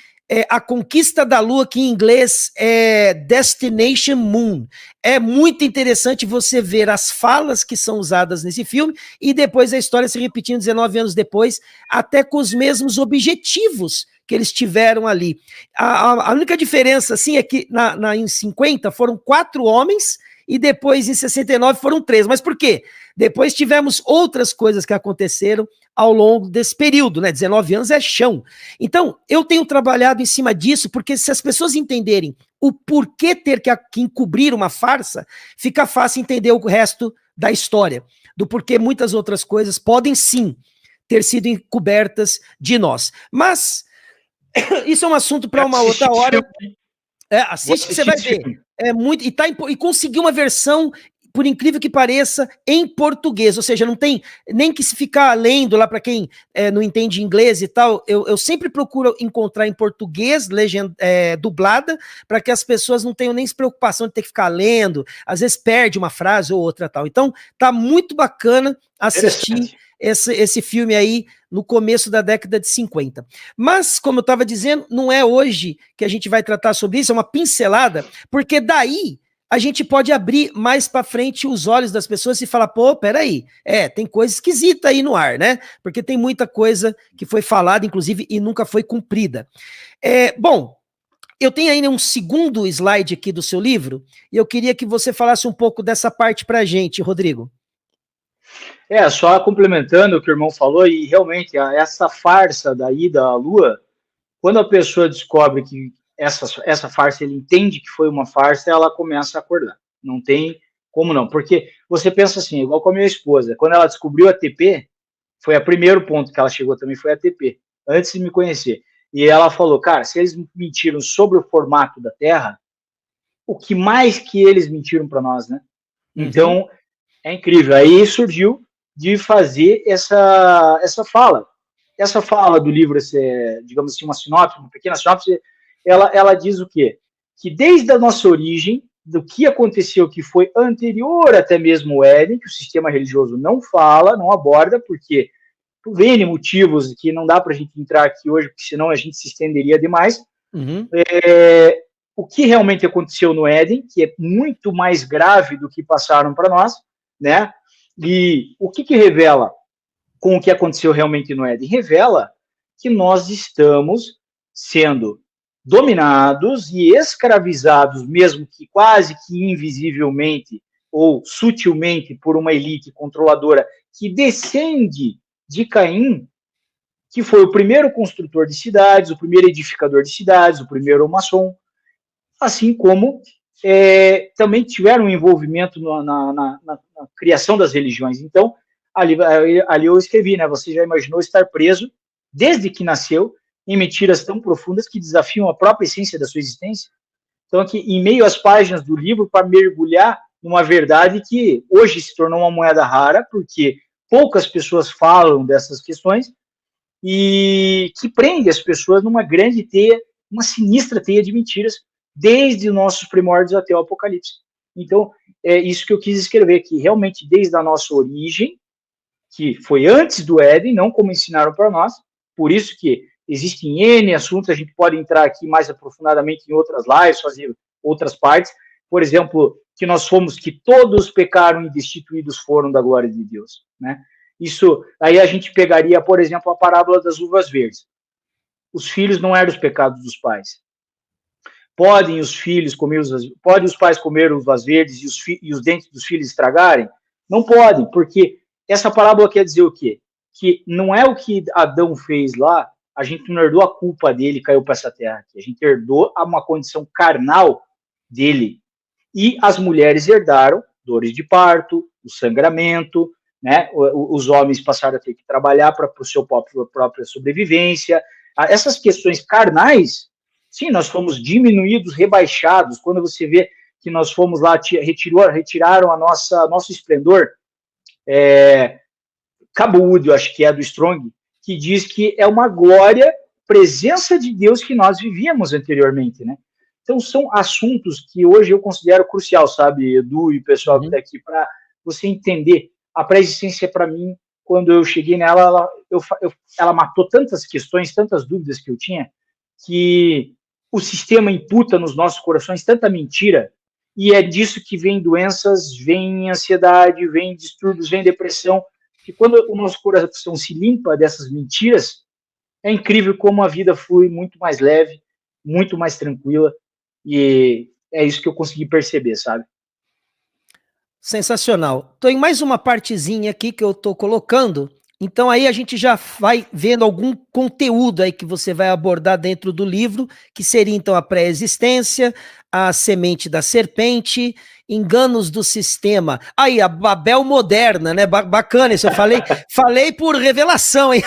A Conquista da Lua, que em inglês é Destination Moon. É muito interessante você ver as falas que são usadas nesse filme e depois a história se repetindo 19 anos depois, até com os mesmos objetivos que eles tiveram ali. A única diferença, assim, é que em 50 foram 4 homens e depois em 69 foram 3. Mas por quê? Depois tivemos outras coisas que aconteceram ao longo desse período, né? 19 anos é chão. Então, eu tenho trabalhado em cima disso, porque se as pessoas entenderem o porquê ter que encobrir uma farsa, fica fácil entender o resto da história, do porquê muitas outras coisas podem sim ter sido encobertas de nós. Mas isso é um assunto para uma outra hora. Assiste que você vai ver. É muito, e conseguiu uma versão, por incrível que pareça, em português, ou seja, não tem nem que se ficar lendo lá para quem não entende inglês e tal. Eu sempre procuro encontrar em português, dublada, para que as pessoas não tenham nem preocupação de ter que ficar lendo, às vezes perde uma frase ou outra tal. Então, tá muito bacana assistir esse filme aí no começo da década de 50. Mas, como eu estava dizendo, não é hoje que a gente vai tratar sobre isso, é uma pincelada, porque daí a gente pode abrir mais para frente os olhos das pessoas e falar, pô, peraí, tem coisa esquisita aí no ar, né? Porque tem muita coisa que foi falada, inclusive, e nunca foi cumprida. Bom, eu tenho ainda um segundo slide aqui do seu livro, e eu queria que você falasse um pouco dessa parte para a gente, Rodrigo. Só complementando o que o irmão falou, e realmente essa farsa da ida à Lua, quando a pessoa descobre que essa farsa, ele entende que foi uma farsa, ela começa a acordar. Não tem como não. Porque você pensa assim, igual com a minha esposa, quando ela descobriu a TP, foi o primeiro ponto que ela chegou também, foi a TP, antes de me conhecer. E ela falou, cara, se eles mentiram sobre o formato da Terra, o que mais que eles mentiram para nós, né? Então, é incrível. Aí surgiu de fazer essa fala. Essa fala do livro, digamos assim, uma sinopse, uma pequena sinopse, ela diz o quê? Que desde a nossa origem, do que aconteceu, que foi anterior até mesmo o Éden, que o sistema religioso não fala, não aborda, porque por N motivos que não dá para a gente entrar aqui hoje, porque senão a gente se estenderia demais. O que realmente aconteceu no Éden, que é muito mais grave do que passaram para nós, né? E o que revela com o que aconteceu realmente no Éden? Revela que nós estamos sendo dominados e escravizados, mesmo que quase que invisivelmente ou sutilmente por uma elite controladora que descende de Caim, que foi o primeiro construtor de cidades, o primeiro edificador de cidades, o primeiro maçom, assim como também tiveram um envolvimento na criação das religiões. Então, ali eu escrevi, né? Você já imaginou estar preso desde que nasceu em mentiras tão profundas que desafiam a própria essência da sua existência? Então, aqui, em meio às páginas do livro, para mergulhar numa verdade que hoje se tornou uma moeda rara, porque poucas pessoas falam dessas questões e que prende as pessoas numa grande teia, uma sinistra teia de mentiras, desde os nossos primórdios até o Apocalipse. Então, é isso que eu quis escrever, que realmente desde a nossa origem, que foi antes do Éden, não como ensinaram para nós, por isso que existem N assuntos, a gente pode entrar aqui mais aprofundadamente em outras lives, fazer outras partes, por exemplo, que todos pecaram e destituídos foram da glória de Deus, né? Isso, aí a gente pegaria, por exemplo, a parábola das uvas verdes. Os filhos não eram os pecados dos pais. Podem os pais comer uvas verdes e os dentes dos filhos estragarem? Não podem, porque essa parábola quer dizer o quê? Que não é o que Adão fez lá, a gente não herdou a culpa dele e caiu para essa terra aqui. A gente herdou uma condição carnal dele. E as mulheres herdaram dores de parto, o sangramento, né? Os homens passaram a ter que trabalhar para a sua própria sobrevivência. Essas questões carnais, sim, nós fomos diminuídos, rebaixados. Quando você vê que nós fomos lá, retiraram nosso esplendor, Cabo Wood, eu acho que é do Strong, que diz que é uma glória, presença de Deus que nós vivíamos anteriormente, né? Então, são assuntos que hoje eu considero crucial, sabe, Edu e o pessoal que está aqui, para você entender. A pré-existência, para mim, quando eu cheguei nela, ela matou tantas questões, tantas dúvidas que eu tinha, que o sistema imputa nos nossos corações tanta mentira, e é disso que vem doenças, vem ansiedade, vem distúrbios, vem depressão, que quando o nosso coração se limpa dessas mentiras, é incrível como a vida flui muito mais leve, muito mais tranquila, e é isso que eu consegui perceber, sabe? Sensacional. Tô em mais uma partezinha aqui que eu tô colocando, então aí a gente já vai vendo algum conteúdo aí que você vai abordar dentro do livro, que seria então a pré-existência, a semente da serpente, enganos do sistema. Aí, a Babel moderna, né? Bacana isso, eu falei por revelação, hein?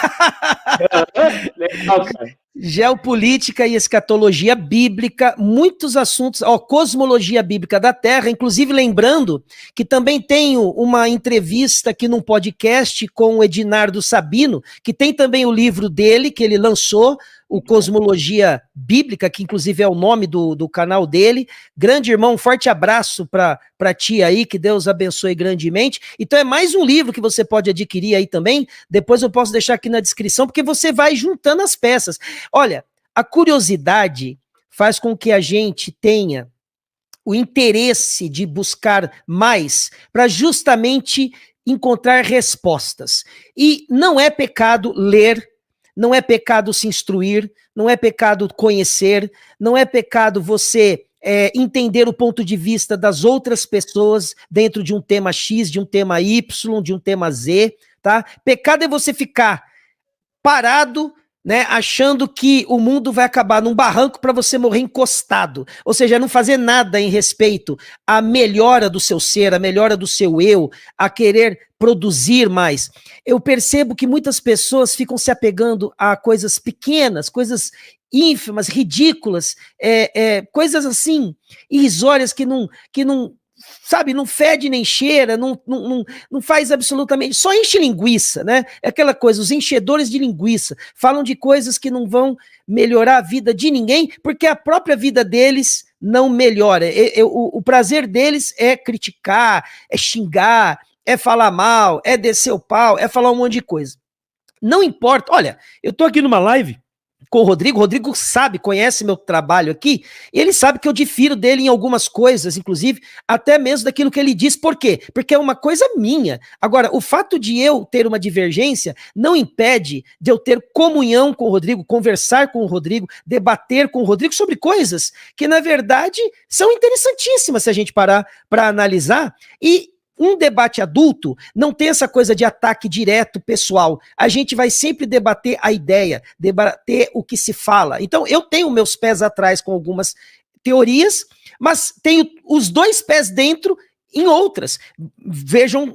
Legal, cara. Geopolítica e escatologia bíblica, muitos assuntos, cosmologia bíblica da Terra, inclusive lembrando que também tenho uma entrevista aqui num podcast com o Edinardo Sabino, que tem também o livro dele, que ele lançou, o Cosmologia Bíblica, que inclusive é o nome do canal dele. Grande irmão, um forte abraço para ti aí, que Deus abençoe grandemente. Então é mais um livro que você pode adquirir aí também, depois eu posso deixar aqui na descrição, porque você vai juntando as peças. Olha, a curiosidade faz com que a gente tenha o interesse de buscar mais para justamente encontrar respostas. E não é pecado ler, não é pecado se instruir, não é pecado conhecer, não é pecado você entender o ponto de vista das outras pessoas dentro de um tema X, de um tema Y, de um tema Z, tá? Pecado é você ficar parado, né, achando que o mundo vai acabar num barranco para você morrer encostado, ou seja, não fazer nada em respeito à melhora do seu ser, à melhora do seu eu, a querer produzir mais. Eu percebo que muitas pessoas ficam se apegando a coisas pequenas, coisas ínfimas, ridículas, coisas assim, irrisórias que não sabe, não fede nem cheira, não faz absolutamente, só enche linguiça, né? É aquela coisa, os enchedores de linguiça falam de coisas que não vão melhorar a vida de ninguém, porque a própria vida deles não melhora. O prazer deles é criticar, é xingar, é falar mal, é descer o pau, é falar um monte de coisa. Não importa, olha, eu tô aqui numa live com o Rodrigo sabe, conhece meu trabalho aqui, e ele sabe que eu difiro dele em algumas coisas, inclusive, até mesmo daquilo que ele diz. Por quê? Porque é uma coisa minha. Agora, o fato de eu ter uma divergência não impede de eu ter comunhão com o Rodrigo, conversar com o Rodrigo, debater com o Rodrigo sobre coisas que, na verdade, são interessantíssimas se a gente parar para analisar. E um debate adulto não tem essa coisa de ataque direto pessoal. A gente vai sempre debater a ideia, debater o que se fala. Então, eu tenho meus pés atrás com algumas teorias, mas tenho os dois pés dentro em outras.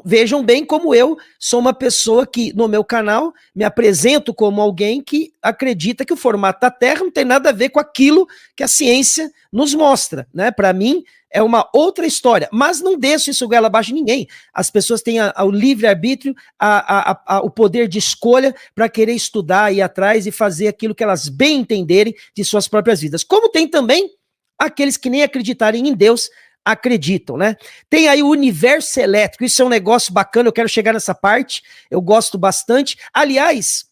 Vejam bem como eu sou uma pessoa que, no meu canal, me apresento como alguém que acredita que o formato da Terra não tem nada a ver com aquilo que a ciência nos mostra, né? Para mim, é uma outra história, mas não deixo isso goela abaixo de ninguém. As pessoas têm o livre-arbítrio, o poder de escolha para querer estudar, ir atrás e fazer aquilo que elas bem entenderem de suas próprias vidas. Como tem também aqueles que nem acreditarem em Deus, acreditam, né? Tem aí o universo elétrico, isso é um negócio bacana, eu quero chegar nessa parte, eu gosto bastante. Aliás,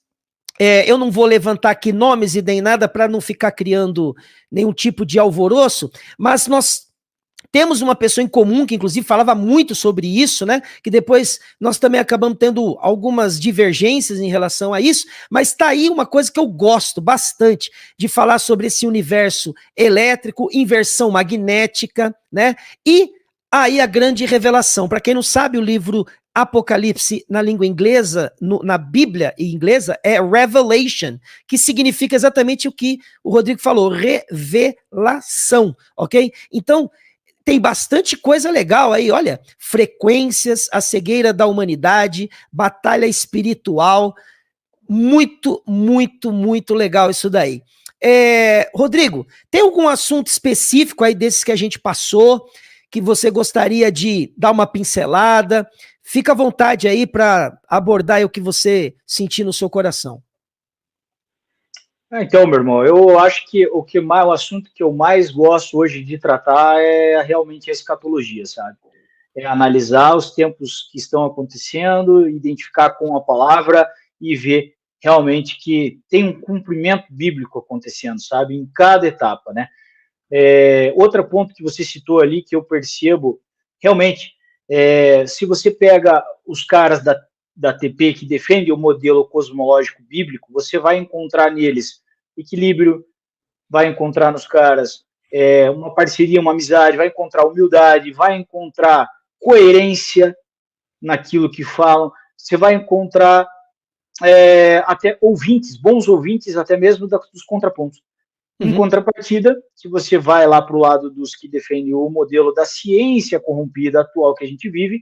eu não vou levantar aqui nomes e nem nada para não ficar criando nenhum tipo de alvoroço, mas nós temos uma pessoa em comum que inclusive falava muito sobre isso, né? Que depois nós também acabamos tendo algumas divergências em relação a isso, mas tá aí uma coisa que eu gosto bastante de falar sobre esse universo elétrico, inversão magnética, né? E aí a grande revelação. Para quem não sabe, o livro Apocalipse na língua inglesa, na Bíblia inglesa, é Revelation, que significa exatamente o que o Rodrigo falou, revelação, ok? Então, tem bastante coisa legal aí, olha, frequências, a cegueira da humanidade, batalha espiritual, muito, muito, muito legal isso daí. Rodrigo, tem algum assunto específico aí desses que a gente passou, que você gostaria de dar uma pincelada? Fica à vontade aí para abordar aí o que você sentir no seu coração. Então, meu irmão, eu acho que o assunto que eu mais gosto hoje de tratar é realmente a escatologia, sabe? É analisar os tempos que estão acontecendo, identificar com a palavra e ver realmente que tem um cumprimento bíblico acontecendo, sabe? Em cada etapa, né? Outro ponto que você citou ali, que eu percebo, realmente, se você pega os caras da TP que defendem o modelo cosmológico bíblico, você vai encontrar neles equilíbrio, vai encontrar nos caras uma parceria, uma amizade, vai encontrar humildade, vai encontrar coerência naquilo que falam, você vai encontrar até ouvintes, bons ouvintes, até mesmo dos contrapontos. Em contrapartida, se você vai lá para o lado dos que defendem o modelo da ciência corrompida atual que a gente vive,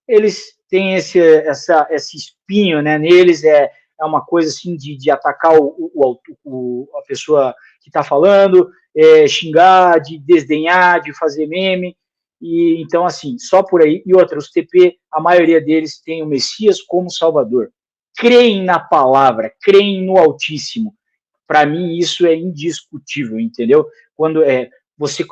eles têm esse espinho, né, neles, é uma coisa assim de atacar a pessoa que está falando, xingar, de desdenhar, de fazer meme, e então assim, só por aí. E outra, os TP, a maioria deles tem o Messias como Salvador, creem na palavra, creem no Altíssimo, Para mim, isso é indiscutível, entendeu? Quando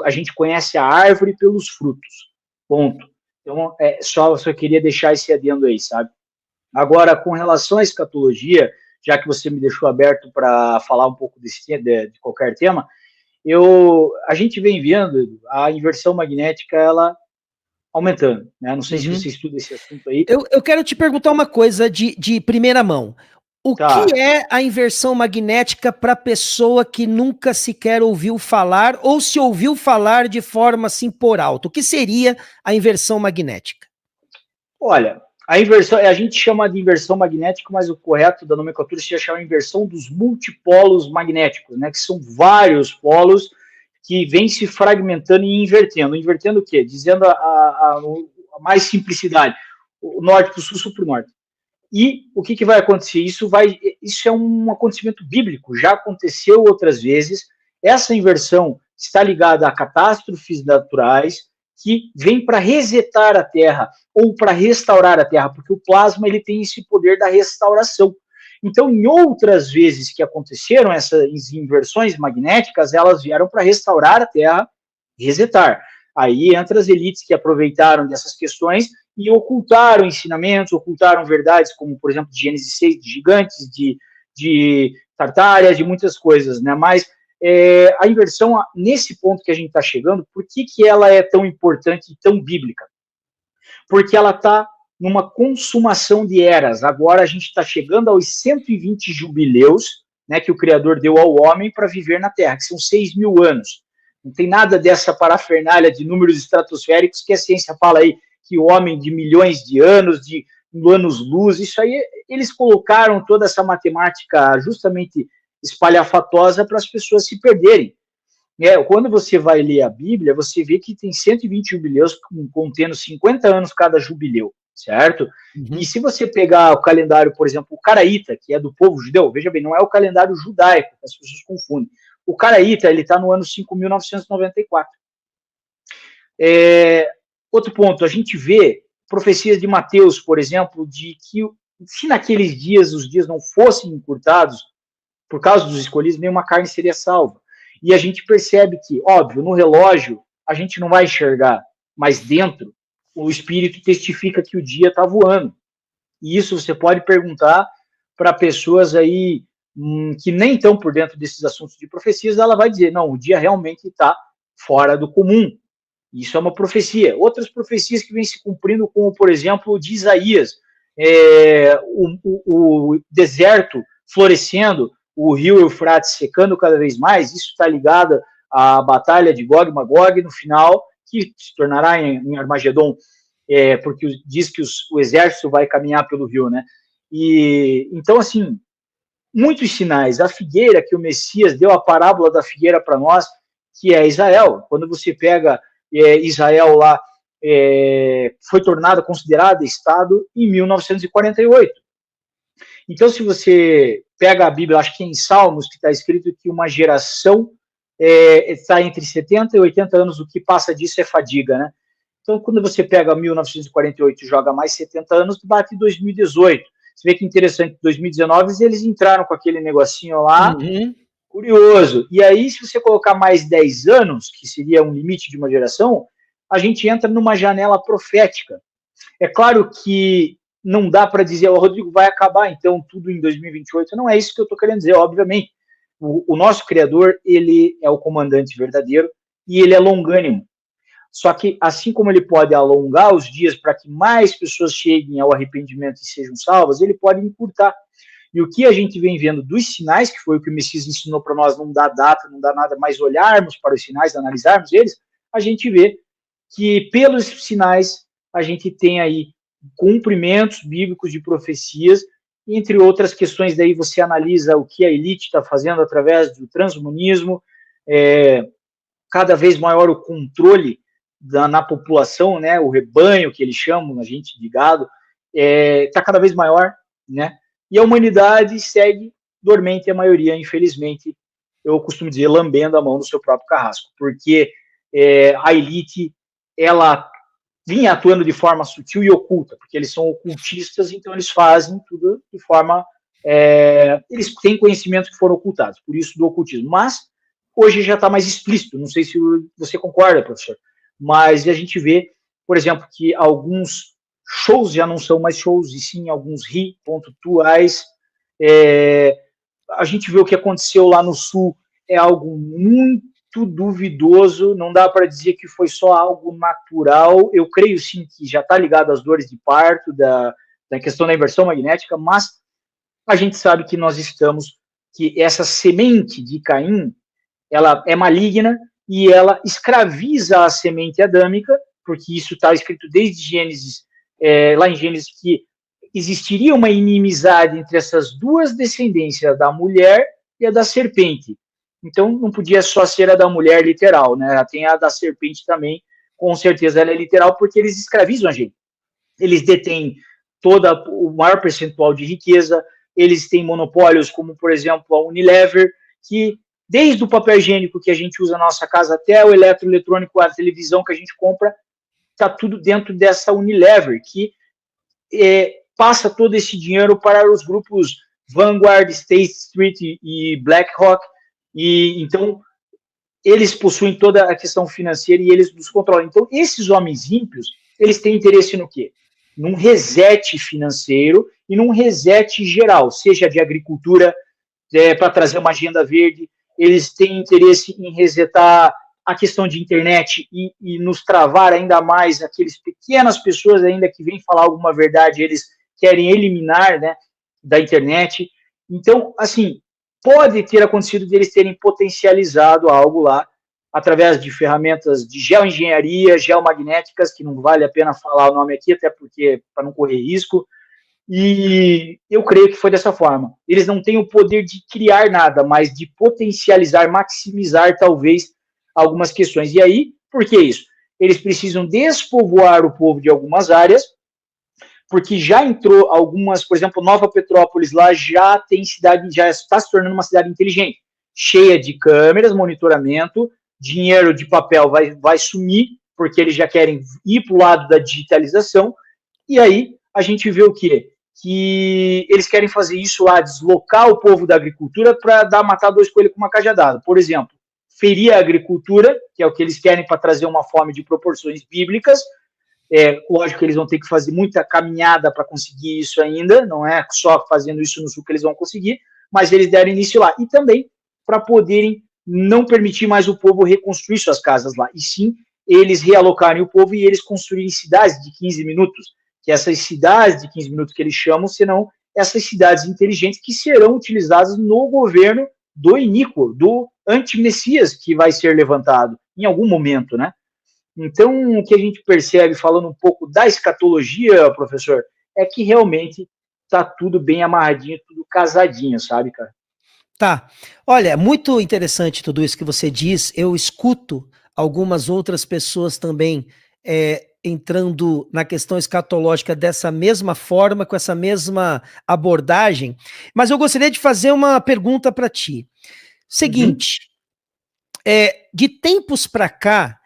a gente conhece a árvore pelos frutos, ponto. Então, só queria deixar esse adendo aí, sabe? Agora, com relação à escatologia, já que você me deixou aberto para falar um pouco de qualquer tema, a gente vem vendo a inversão magnética, ela aumentando, né? Não sei se você estuda esse assunto aí. Eu quero te perguntar uma coisa de primeira mão. O que é a inversão magnética para a pessoa que nunca sequer ouviu falar ou se ouviu falar de forma assim por alto? O que seria a inversão magnética? Olha, a inversão, a gente chama de inversão magnética, mas o correto da nomenclatura se chama inversão dos multipolos magnéticos, né? Que são vários polos que vêm se fragmentando e invertendo. Invertendo o quê? Dizendo a mais simplicidade, o norte para o sul, sul para o norte. E o que vai acontecer? Isso é um acontecimento bíblico, já aconteceu outras vezes. Essa inversão está ligada a catástrofes naturais que vêm para resetar a Terra ou para restaurar a Terra, porque o plasma ele tem esse poder da restauração. Então, em outras vezes que aconteceram essas inversões magnéticas, elas vieram para restaurar a Terra, resetar. Aí entra as elites que aproveitaram dessas questões e ocultaram ensinamentos, ocultaram verdades, como, por exemplo, de Gênesis 6, de gigantes, de Tartária, de muitas coisas, né? Mas a inversão, nesse ponto que a gente está chegando, por que ela é tão importante e tão bíblica? Porque ela está numa consumação de eras. Agora a gente está chegando aos 120 jubileus, né, que o Criador deu ao homem para viver na Terra, que são 6.000 anos. Não tem nada dessa parafernália de números estratosféricos que a ciência fala aí, que o homem de milhões de anos, de anos-luz, isso aí, eles colocaram toda essa matemática justamente espalhafatosa para as pessoas se perderem. Quando você vai ler a Bíblia, você vê que tem 120 jubileus contendo 50 anos cada jubileu, certo? Uhum. E se você pegar o calendário, por exemplo, o caraíta, que é do povo judeu, veja bem, não é o calendário judaico, as pessoas confundem. O caraíta, ele está no ano 5.994. Outro ponto, a gente vê profecias de Mateus, por exemplo, de que se naqueles dias os dias não fossem encurtados, por causa dos escolhidos, nenhuma carne seria salva. E a gente percebe que, óbvio, no relógio a gente não vai enxergar, mas dentro o espírito testifica que o dia está voando. E isso você pode perguntar para pessoas aí que nem estão por dentro desses assuntos de profecias, ela vai dizer, não, o dia realmente está fora do comum. Isso é uma profecia. Outras profecias que vêm se cumprindo, como, por exemplo, de Isaías, o deserto florescendo, o rio Eufrates secando cada vez mais, isso está ligado à batalha de Gog e Magog, no final, que se tornará em Armagedon, porque diz que o exército vai caminhar pelo rio, né? E, então, assim, muitos sinais. A figueira que o Messias deu a parábola da figueira para nós, que é Israel. Quando você pega Israel lá, foi tornada, considerada Estado em 1948. Então, se você pega a Bíblia, acho que em Salmos, que está escrito que uma geração está entre 70 e 80 anos, o que passa disso é fadiga, né? Então, quando você pega 1948 e joga mais 70 anos, bate 2018. Você vê que interessante, em 2019 eles entraram com aquele negocinho lá, curioso. E aí, se você colocar mais 10 anos, que seria um limite de uma geração, a gente entra numa janela profética. É claro que não dá para dizer, o Rodrigo vai acabar, então, tudo em 2028. Não é isso que eu estou querendo dizer, obviamente. O nosso Criador, ele é o comandante verdadeiro e ele é longânimo. Só que, assim como ele pode alongar os dias para que mais pessoas cheguem ao arrependimento e sejam salvas, ele pode encurtar. E o que a gente vem vendo dos sinais, que foi o que o Messias ensinou para nós, não dá data, não dá nada, mas olharmos para os sinais, analisarmos eles, a gente vê que pelos sinais a gente tem aí cumprimentos bíblicos de profecias, entre outras questões, daí você analisa o que a elite está fazendo através do transhumanismo, cada vez maior o controle na população, né, o rebanho que eles chamam, a gente de gado, está cada vez maior, né, e a humanidade segue dormente, a maioria, infelizmente, eu costumo dizer, lambendo a mão do seu próprio carrasco, porque a elite, ela vinha atuando de forma sutil e oculta, porque eles são ocultistas, então eles fazem tudo de forma eles têm conhecimentos que foram ocultados, por isso do ocultismo. Mas hoje já está mais explícito, não sei se você concorda, professor, mas a gente vê, por exemplo, que alguns shows já não são mais shows, e sim alguns pontuais. A gente vê o que aconteceu lá no Sul, é algo muito duvidoso, não dá para dizer que foi só algo natural. Eu creio sim que já está ligado às dores de parto, da questão da inversão magnética, mas a gente sabe que que essa semente de Caim, ela é maligna e ela escraviza a semente adâmica, porque isso está escrito desde Gênesis, lá em Gênesis, que existiria uma inimizade entre essas duas descendências, da mulher e a da serpente. Então, não podia só ser a da mulher literal, né? Tem a da serpente também, com certeza ela é literal, porque eles escravizam a gente. Eles detêm o maior percentual de riqueza, eles têm monopólios como, por exemplo, a Unilever, que desde o papel higiênico que a gente usa na nossa casa até o eletroeletrônico, a televisão que a gente compra, está tudo dentro dessa Unilever, que passa todo esse dinheiro para os grupos Vanguard, State Street e BlackRock, e então eles possuem toda a questão financeira e eles nos controlam. Então, esses homens ímpios, eles têm interesse no quê? Num reset financeiro e num reset geral, seja de agricultura, para trazer uma agenda verde. Eles têm interesse em resetar a questão de internet e nos travar ainda mais aqueles pequenas pessoas ainda que vêm falar alguma verdade, eles querem eliminar, né, da internet. Então, assim, pode ter acontecido deles terem potencializado algo lá através de ferramentas de geoengenharia, geomagnéticas, que não vale a pena falar o nome aqui, até porque para não correr risco. E eu creio que foi dessa forma. Eles não têm o poder de criar nada, mas de potencializar, maximizar, talvez, algumas questões. E aí, por que isso? Eles precisam despovoar o povo de algumas áreas, porque já entrou algumas, por exemplo, Nova Petrópolis lá já tem cidade, já está se tornando uma cidade inteligente, cheia de câmeras, monitoramento, dinheiro de papel vai sumir, porque eles já querem ir para o lado da digitalização, e aí a gente vê o quê? Que eles querem fazer isso lá, deslocar o povo da agricultura para matar dois coelhos com uma cajadada. Por exemplo, ferir a agricultura, que é o que eles querem para trazer uma fome de proporções bíblicas. Lógico que eles vão ter que fazer muita caminhada para conseguir isso ainda, não é só fazendo isso no Sul que eles vão conseguir, mas eles deram início lá. E também para poderem não permitir mais o povo reconstruir suas casas lá, e sim eles realocarem o povo e eles construírem cidades de 15 minutos, que essas cidades de 15 minutos que eles chamam serão essas cidades inteligentes que serão utilizadas no governo do iníquo, do anti-messias que vai ser levantado em algum momento, né? Então, o que a gente percebe, falando um pouco da escatologia, professor, é que realmente tá tudo bem amarradinho, tudo casadinho, sabe, cara? Tá. Olha, muito interessante tudo isso que você diz. Eu escuto algumas outras pessoas também entrando na questão escatológica dessa mesma forma, com essa mesma abordagem. Mas eu gostaria de fazer uma pergunta para ti. Seguinte, de tempos para cá,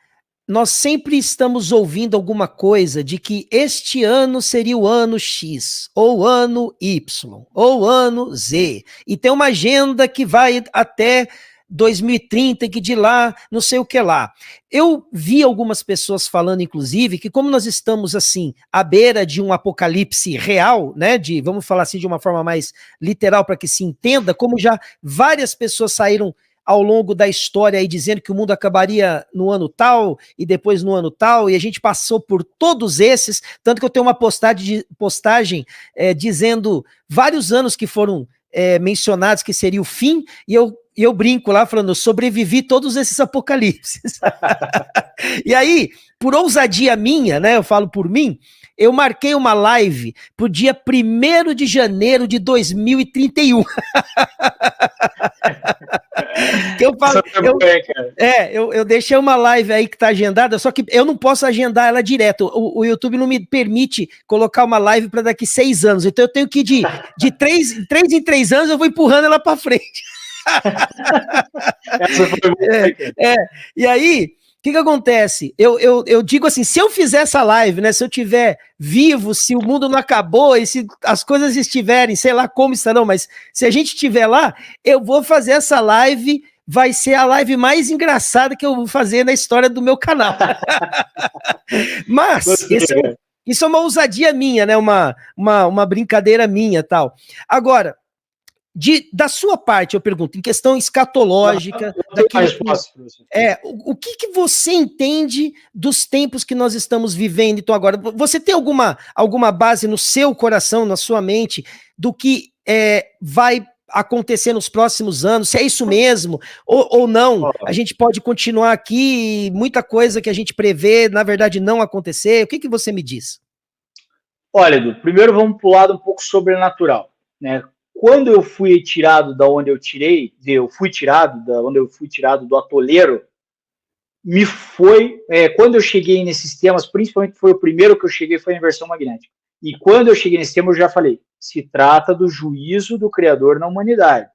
nós sempre estamos ouvindo alguma coisa de que este ano seria o ano X, ou ano Y, ou ano Z, e tem uma agenda que vai até 2030, que de lá, não sei o que lá. Eu vi algumas pessoas falando, inclusive, que como nós estamos, assim, à beira de um apocalipse real, né, vamos falar assim de uma forma mais literal para que se entenda, como já várias pessoas saíram ao longo da história aí dizendo que o mundo acabaria no ano tal e depois no ano tal, e a gente passou por todos esses, tanto que eu tenho uma postagem dizendo vários anos que foram mencionados que seria o fim, e eu brinco lá falando, eu sobrevivi todos esses apocalipses. E aí, por ousadia minha, né, eu falo por mim, eu marquei uma live pro dia 1º de janeiro de 2031. Que eu falo, eu deixei uma live aí que tá agendada, só que eu não posso agendar ela direto. O YouTube não me permite colocar uma live para daqui 6 anos. Então eu tenho que de 3 em 3 anos eu vou empurrando ela para frente. Essa foi boa, e aí, o que acontece? Eu digo assim, se eu fizer essa live, né, se eu tiver vivo, se o mundo não acabou e se as coisas estiverem, sei lá como estarão, mas se a gente estiver lá, eu vou fazer essa live, vai ser a live mais engraçada que eu vou fazer na história do meu canal. Mas isso é uma ousadia minha, né, uma brincadeira minha, tal. Agora, da sua parte, eu pergunto, em questão escatológica, o que você entende dos tempos que nós estamos vivendo então agora? Você tem alguma base no seu coração, na sua mente, do que vai acontecer nos próximos anos? Se é isso mesmo ou não? A gente pode continuar aqui e muita coisa que a gente prevê, na verdade, não acontecer. O que você me diz? Olha, Edu, primeiro vamos para o lado um pouco sobrenatural, né? Quando eu fui tirado da onde eu fui tirado do atoleiro, quando eu cheguei nesses temas, principalmente foi o primeiro que eu cheguei, foi a inversão magnética. E quando eu cheguei nesse tema, eu já falei, se trata do juízo do Criador na humanidade.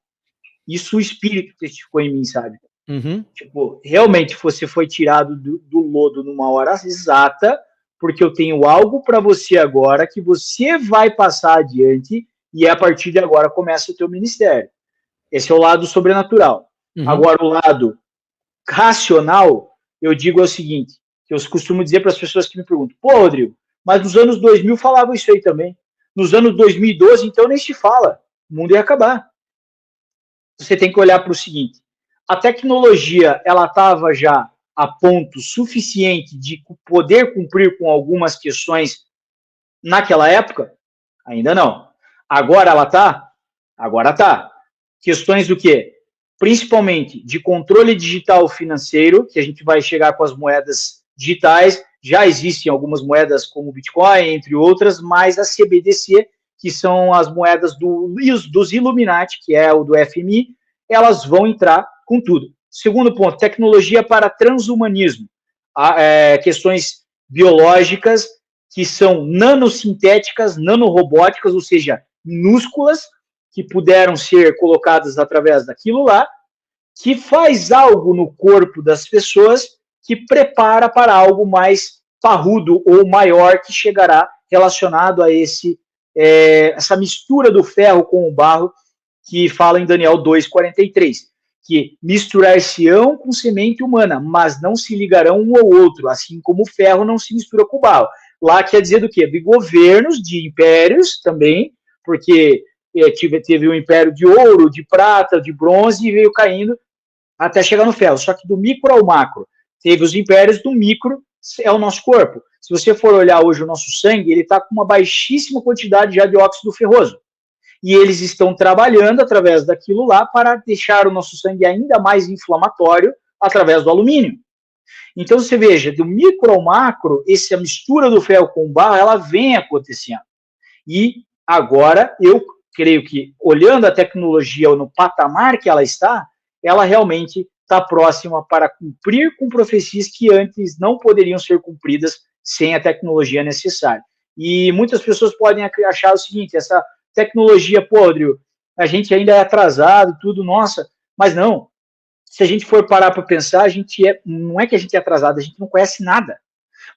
Isso o Espírito testificou em mim, sabe? Uhum. Tipo, realmente você foi tirado do lodo numa hora exata, porque eu tenho algo para você agora que você vai passar adiante. E a partir de agora começa o teu ministério. Esse é o lado sobrenatural. Uhum. Agora, o lado racional, eu digo é o seguinte, que eu costumo dizer para as pessoas que me perguntam, pô, Rodrigo, mas nos anos 2000 falavam isso aí também. Nos anos 2012, então, nem se fala. O mundo ia acabar. Você tem que olhar para o seguinte, a tecnologia, ela estava já a ponto suficiente de poder cumprir com algumas questões naquela época? Ainda não. Agora ela tá? Agora tá. Questões do quê? Principalmente de controle digital financeiro, que a gente vai chegar com as moedas digitais. Já existem algumas moedas como o Bitcoin, entre outras, mas a CBDC, que são as moedas dos Illuminati, que é o do FMI, elas vão entrar com tudo. Segundo ponto, tecnologia para transhumanismo. Questões biológicas que são nanosintéticas, nanorobóticas, ou seja, minúsculas, que puderam ser colocadas através daquilo lá, que faz algo no corpo das pessoas que prepara para algo mais parrudo ou maior que chegará relacionado a essa mistura do ferro com o barro que fala em Daniel 2,43, que misturar-se-ão com semente humana, mas não se ligarão um ao outro, assim como o ferro não se mistura com o barro. Lá quer dizer do quê? De governos, de impérios também, porque teve o império de ouro, de prata, de bronze, e veio caindo até chegar no ferro. Só que do micro ao macro, teve os impérios, do micro é o nosso corpo. Se você for olhar hoje o nosso sangue, ele está com uma baixíssima quantidade já de óxido ferroso. E eles estão trabalhando através daquilo lá para deixar o nosso sangue ainda mais inflamatório através do alumínio. Então, você veja, do micro ao macro, essa mistura do ferro com o barro, ela vem acontecendo. E agora, eu creio que, olhando a tecnologia no patamar que ela está, ela realmente está próxima para cumprir com profecias que antes não poderiam ser cumpridas sem a tecnologia necessária. E muitas pessoas podem achar o seguinte, essa tecnologia, pô, Rodrigo, a gente ainda é atrasado e tudo, nossa, mas não. Se a gente for parar para pensar, não é que a gente é atrasado, a gente não conhece nada.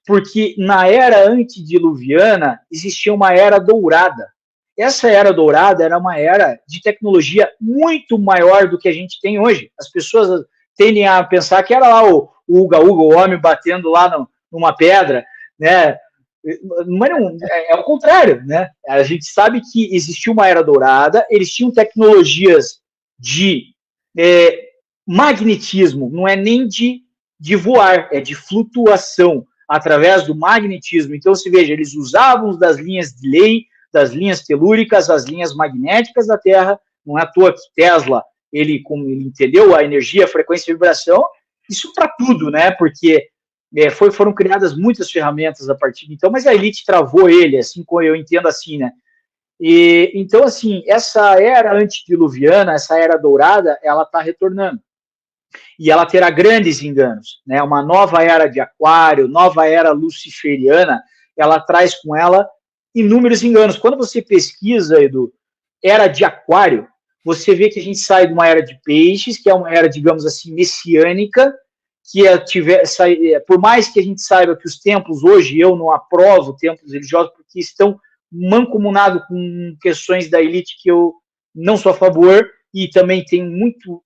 Porque na era antediluviana existia uma era dourada. Essa era dourada era uma era de tecnologia muito maior do que a gente tem hoje. As pessoas tendem a pensar que era lá o Uga-Uga, o homem batendo lá numa pedra, né? Mas não, é o contrário, né? A gente sabe que existiu uma era dourada, eles tinham tecnologias de magnetismo, não é nem de voar, é de flutuação através do magnetismo. Então, se veja, eles usavam das linhas de lei, das linhas telúricas, as linhas magnéticas da Terra. Não é à toa que Tesla, como ele entendeu a energia, a frequência e a vibração, isso para tudo, né? Porque foram criadas muitas ferramentas a partir de então, mas a elite travou ele, assim como eu entendo assim, né? Então, assim, essa era antediluviana, essa era dourada, ela está retornando. E ela terá grandes enganos, né? Uma nova era de Aquário, nova era luciferiana, ela traz com ela inúmeros enganos. Quando você pesquisa, Edu, era de Aquário, você vê que a gente sai de uma era de peixes, que é uma era, digamos assim, messiânica, que por mais que a gente saiba que os templos hoje, eu não aprovo templos religiosos, porque estão mancomunados com questões da elite que eu não sou a favor, e também tem muito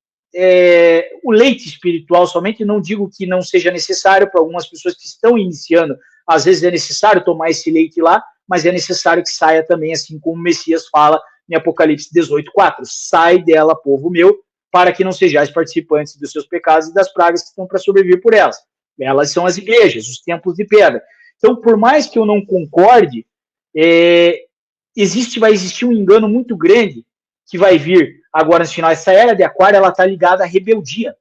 o leite espiritual somente, não digo que não seja necessário para algumas pessoas que estão iniciando, às vezes é necessário tomar esse leite lá, mas é necessário que saia também, assim como o Messias fala em Apocalipse 18:4, sai dela, povo meu, para que não sejais participantes dos seus pecados e das pragas que estão para sobreviver por elas. Elas são as igrejas, os templos de pedra. Então, por mais que eu não concorde, vai existir um engano muito grande que vai vir agora no final. Essa era de Aquário, ela está ligada à rebeldia.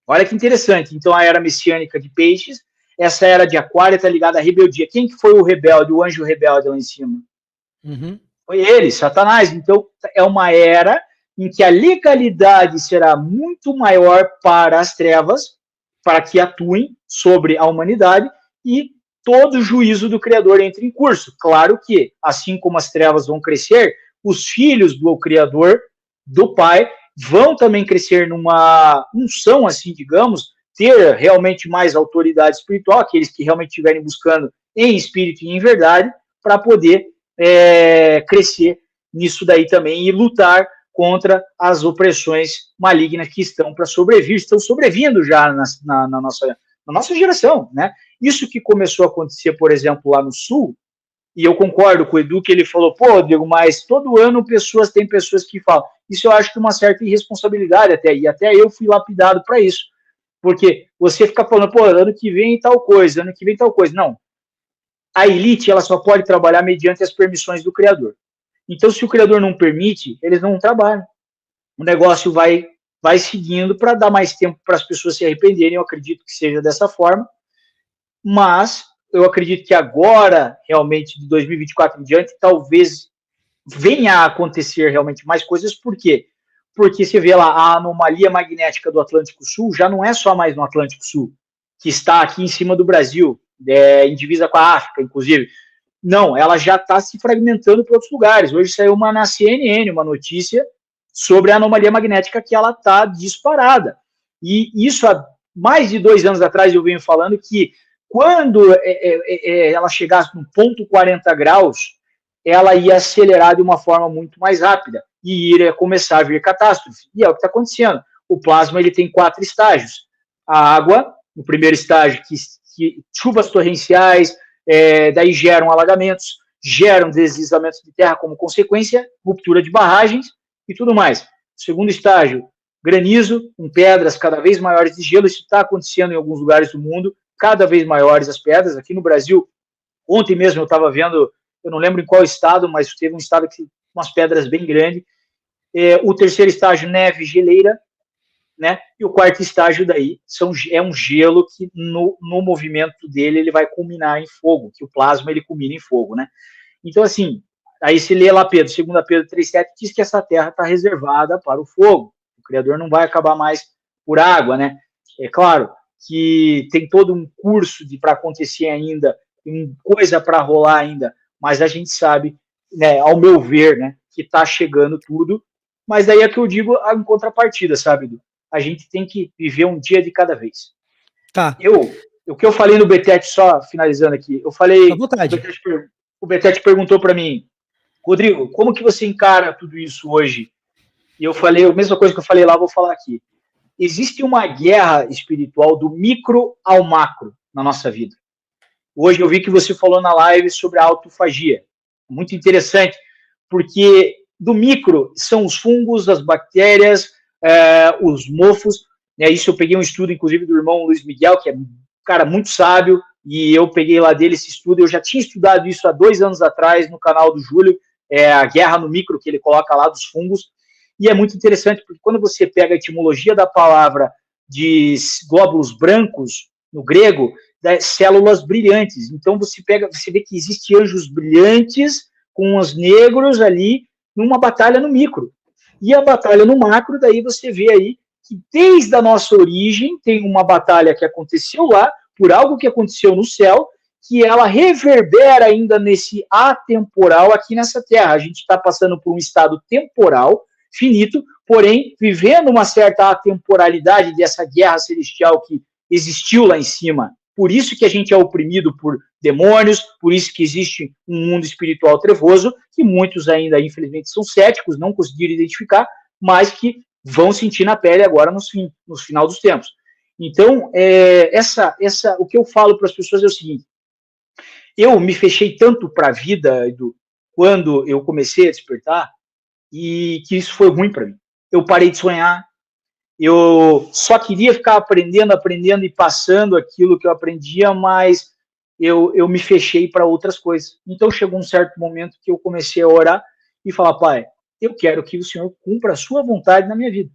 Olha que interessante. Então, a era messiânica de Peixes, essa era de Aquário está ligada à rebeldia. Quem que foi o rebelde, o anjo rebelde lá em cima? Foi ele, Satanás. Então, é uma era em que a legalidade será muito maior para as trevas, para que atuem sobre a humanidade, e todo o juízo do Criador entra em curso. Claro que, assim como as trevas vão crescer, os filhos do Criador, do Pai, vão também crescer numa unção, assim, digamos, ter realmente mais autoridade espiritual, aqueles que realmente estiverem buscando em espírito e em verdade, para poder crescer nisso daí também e lutar contra as opressões malignas que estão para sobreviver, estão sobrevindo já na nossa geração, né? Isso que começou a acontecer, por exemplo, lá no Sul, e eu concordo com o Edu que ele falou, pô, Diego, mas todo ano tem pessoas que falam. Isso eu acho que é uma certa irresponsabilidade até, e até eu fui lapidado para isso, porque você fica falando, pô, ano que vem tal coisa, ano que vem tal coisa. Não. A elite, ela só pode trabalhar mediante as permissões do Criador. Então, se o Criador não permite, eles não trabalham. O negócio vai seguindo para dar mais tempo para as pessoas se arrependerem. Eu acredito que seja dessa forma. Mas eu acredito que agora, realmente, de 2024 em diante, talvez venha a acontecer realmente mais coisas. Por quê? Porque você vê lá, a anomalia magnética do Atlântico Sul já não é só mais no Atlântico Sul, que está aqui em cima do Brasil, em divisa com a África, inclusive. Não, ela já está se fragmentando para outros lugares. Hoje saiu na CNN uma notícia sobre a anomalia magnética que ela está disparada. E isso há mais de 2 anos atrás eu venho falando que quando ela chegasse no ponto 40 graus, ela ia acelerar de uma forma muito mais rápida e iria começar a vir catástrofe. E é o que está acontecendo. O plasma ele tem 4 estágios. A água, no primeiro estágio, que chuvas torrenciais, daí geram alagamentos, geram deslizamentos de terra como consequência, ruptura de barragens e tudo mais. Segundo estágio, granizo, com pedras cada vez maiores de gelo. Isso está acontecendo em alguns lugares do mundo, cada vez maiores as pedras. Aqui no Brasil, ontem mesmo eu estava vendo, eu não lembro em qual estado, mas teve um estado que umas pedras bem grandes. O terceiro estágio, neve, geleira, né? E o quarto estágio daí é um gelo que no movimento dele ele vai culminar em fogo, que o plasma ele culmina em fogo, né? Então, assim, aí se lê lá Pedro, 2 Pedro 3,7, diz que essa terra está reservada para o fogo. O Criador não vai acabar mais por água, né? É claro que tem todo um curso para acontecer ainda, tem coisa para rolar ainda, mas a gente sabe, né, ao meu ver, né, que está chegando tudo. Mas daí é que eu digo em contrapartida, sabe, Edu? A gente tem que viver um dia de cada vez. Tá. O que eu falei no Betete, só finalizando aqui, eu falei, à vontade. O Betete perguntou para mim, Rodrigo, como que você encara tudo isso hoje? E eu falei, a mesma coisa que eu falei lá, vou falar aqui. Existe uma guerra espiritual do micro ao macro na nossa vida. Hoje eu vi que você falou na live sobre a autofagia. Muito interessante, porque do micro são os fungos, as bactérias, os mofos. Isso eu peguei um estudo, inclusive, do irmão Luiz Miguel, que é um cara muito sábio, e eu peguei lá dele esse estudo. Eu já tinha estudado isso há 2 anos atrás no canal do Júlio, a guerra no micro, que ele coloca lá dos fungos. E é muito interessante, porque quando você pega a etimologia da palavra de glóbulos brancos, no grego, das células brilhantes. Então você vê que existem anjos brilhantes com os negros ali numa batalha no micro. E a batalha no macro, daí você vê aí que desde a nossa origem tem uma batalha que aconteceu lá, por algo que aconteceu no céu, que ela reverbera ainda nesse atemporal aqui nessa Terra. A gente está passando por um estado temporal, finito, porém, vivendo uma certa atemporalidade dessa guerra celestial que existiu lá em cima. Por isso que a gente é oprimido por demônios, por isso que existe um mundo espiritual trevoso, que muitos ainda, infelizmente, são céticos, não conseguiram identificar, mas que vão sentir na pele agora no final dos tempos. Então, o que eu falo para as pessoas é o seguinte: eu me fechei tanto para a vida, Edu, quando eu comecei a despertar, e que isso foi ruim para mim. Eu parei de sonhar, eu só queria ficar aprendendo e passando aquilo que eu aprendia, mas eu me fechei para outras coisas. Então chegou um certo momento que eu comecei a orar e falar: Pai, eu quero que o Senhor cumpra a sua vontade na minha vida,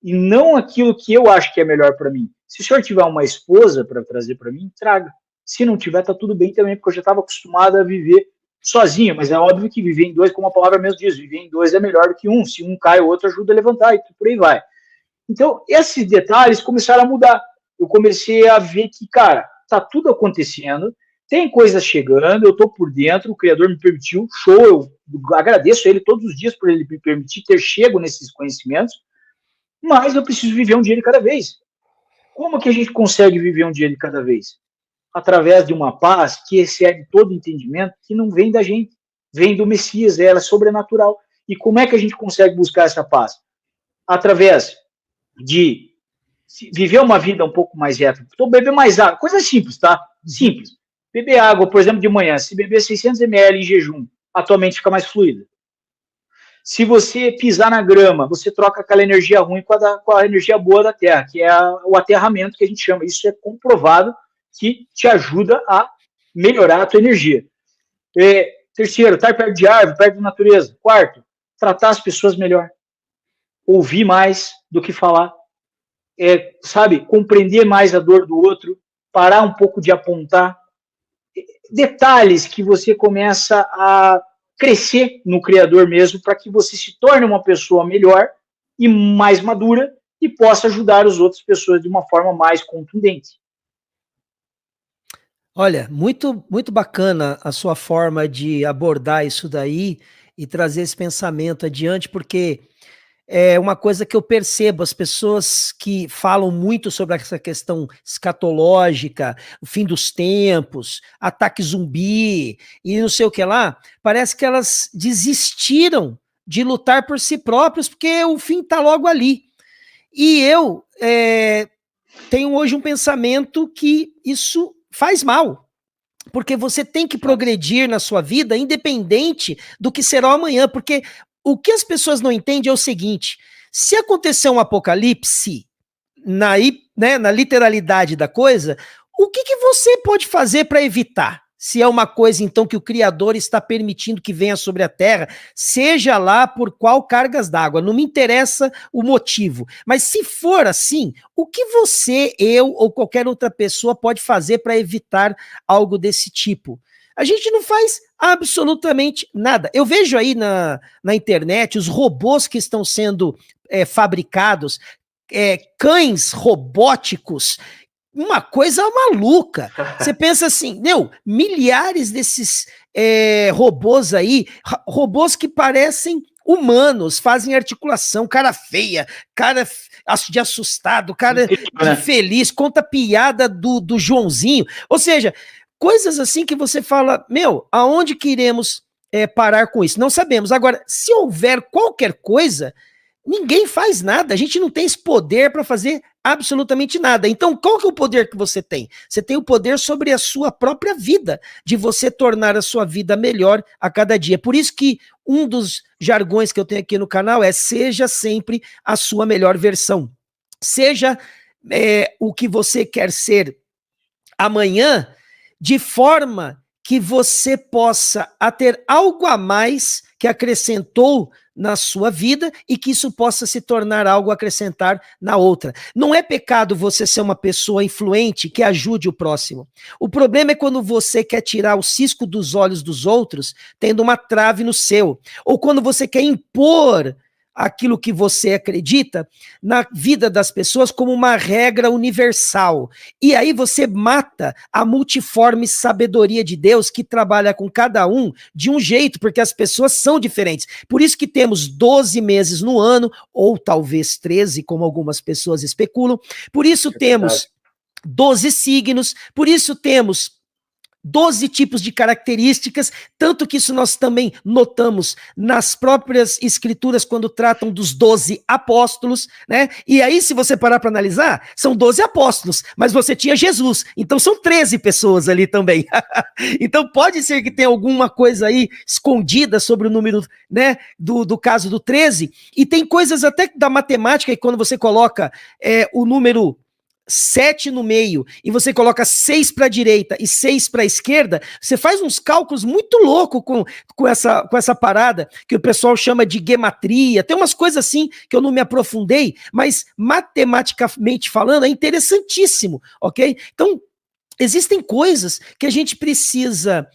e não aquilo que eu acho que é melhor para mim. Se o Senhor tiver uma esposa para trazer para mim, traga. Se não tiver, tá tudo bem também, porque eu já estava acostumado a viver sozinho, mas é óbvio que viver em dois, como a palavra mesmo diz, viver em dois é melhor do que um. Se um cai, o outro ajuda a levantar, e por aí vai. Então, esses detalhes começaram a mudar. Eu comecei a ver que, cara, tá tudo acontecendo, tem coisas chegando, eu tô por dentro, o Criador me permitiu, show, eu agradeço a Ele todos os dias por Ele me permitir ter chego nesses conhecimentos, mas eu preciso viver um dia de cada vez. Como que a gente consegue viver um dia de cada vez? Através de uma paz que excede todo entendimento, que não vem da gente, vem do Messias, ela é sobrenatural. E como é que a gente consegue buscar essa paz? Através de viver uma vida um pouco mais reta. Então, beber mais água, coisa simples, tá? Simples. Beber água, por exemplo, de manhã, se beber 600 ml em jejum, a tua mente fica mais fluida. Se você pisar na grama, você troca aquela energia ruim com a energia boa da terra, que é o aterramento que a gente chama. Isso é comprovado que te ajuda a melhorar a tua energia. Terceiro, estar perto de árvore, perto da natureza. Quarto, tratar as pessoas melhor. Ouvir mais do que falar. Sabe, compreender mais a dor do outro, parar um pouco de apontar. Detalhes que você começa a crescer no Criador mesmo, para que você se torne uma pessoa melhor e mais madura e possa ajudar as outras pessoas de uma forma mais contundente. Olha, muito, muito bacana a sua forma de abordar isso daí e trazer esse pensamento adiante, porque é uma coisa que eu percebo, as pessoas que falam muito sobre essa questão escatológica, o fim dos tempos, ataque zumbi e não sei o que lá, parece que elas desistiram de lutar por si próprios, porque o fim está logo ali. E eu tenho hoje um pensamento que isso faz mal, porque você tem que progredir na sua vida, independente do que será amanhã, porque o que as pessoas não entendem é o seguinte: se acontecer um apocalipse, na literalidade da coisa, o que você pode fazer para evitar? Se é uma coisa, então, que o Criador está permitindo que venha sobre a Terra, seja lá por qual cargas d'água, não me interessa o motivo. Mas se for assim, o que você, eu ou qualquer outra pessoa pode fazer para evitar algo desse tipo? A gente não faz absolutamente nada. Eu vejo aí na internet os robôs que estão sendo fabricados, cães robóticos, uma coisa maluca. Você pensa assim, milhares desses robôs aí, robôs que parecem humanos, fazem articulação, cara feia, cara de assustado, cara de feliz, conta piada do Joãozinho. Ou seja, coisas assim que você fala, aonde que iremos parar com isso? Não sabemos. Agora, se houver qualquer coisa, ninguém faz nada. A gente não tem esse poder para fazer absolutamente nada. Então, qual que é o poder que você tem? Você tem o poder sobre a sua própria vida, de você tornar a sua vida melhor a cada dia. Por isso que um dos jargões que eu tenho aqui no canal é: seja sempre a sua melhor versão. Seja o que você quer ser amanhã, de forma que você possa ter algo a mais que acrescentou na sua vida e que isso possa se tornar algo a acrescentar na outra. Não é pecado você ser uma pessoa influente que ajude o próximo. O problema é quando você quer tirar o cisco dos olhos dos outros, tendo uma trave no seu. Ou quando você quer impor aquilo que você acredita na vida das pessoas como uma regra universal. E aí você mata a multiforme sabedoria de Deus, que trabalha com cada um de um jeito, porque as pessoas são diferentes. Por isso que temos 12 meses no ano, ou talvez 13, como algumas pessoas especulam. Por isso temos 12 signos, por isso temos 12 tipos de características, tanto que isso nós também notamos nas próprias escrituras quando tratam dos 12 apóstolos, né? E aí, se você parar para analisar, são 12 apóstolos, mas você tinha Jesus, então são 13 pessoas ali também. Então pode ser que tenha alguma coisa aí escondida sobre o número, né, do caso do 13, e tem coisas até da matemática, que quando você coloca o número 7 no meio, e você coloca 6 para a direita e 6 para a esquerda, você faz uns cálculos muito loucos com essa parada, que o pessoal chama de gematria, tem umas coisas assim que eu não me aprofundei, mas matematicamente falando é interessantíssimo, ok? Então, existem coisas que a gente precisa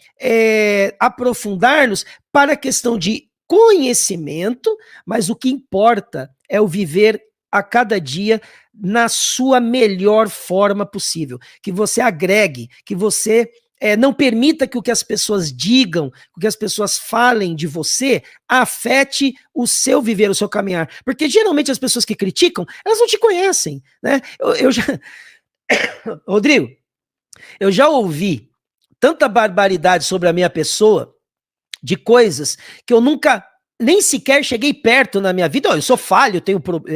aprofundar-nos para a questão de conhecimento, mas o que importa é o viver a cada dia na sua melhor forma possível, que você agregue, que você não permita que o que as pessoas digam, o que as pessoas falem de você, afete o seu viver, o seu caminhar, porque geralmente as pessoas que criticam, elas não te conhecem, né? Eu já... Rodrigo, eu já ouvi tanta barbaridade sobre a minha pessoa, de coisas que eu nunca nem sequer cheguei perto na minha vida. Eu sou falho,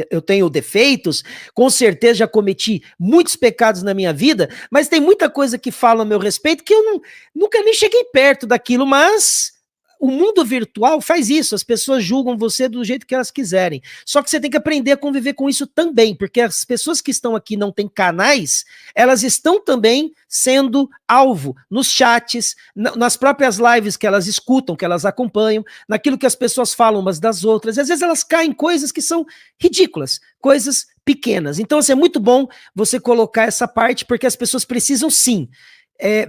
eu tenho defeitos, com certeza já cometi muitos pecados na minha vida, mas tem muita coisa que fala a meu respeito que eu nunca nem cheguei perto daquilo, mas o mundo virtual faz isso, as pessoas julgam você do jeito que elas quiserem, só que você tem que aprender a conviver com isso também, porque as pessoas que estão aqui não têm canais, elas estão também sendo alvo nos chats, nas próprias lives que elas escutam, que elas acompanham, naquilo que as pessoas falam umas das outras, às vezes elas caem em coisas que são ridículas, coisas pequenas, então assim, é muito bom você colocar essa parte, porque as pessoas precisam sim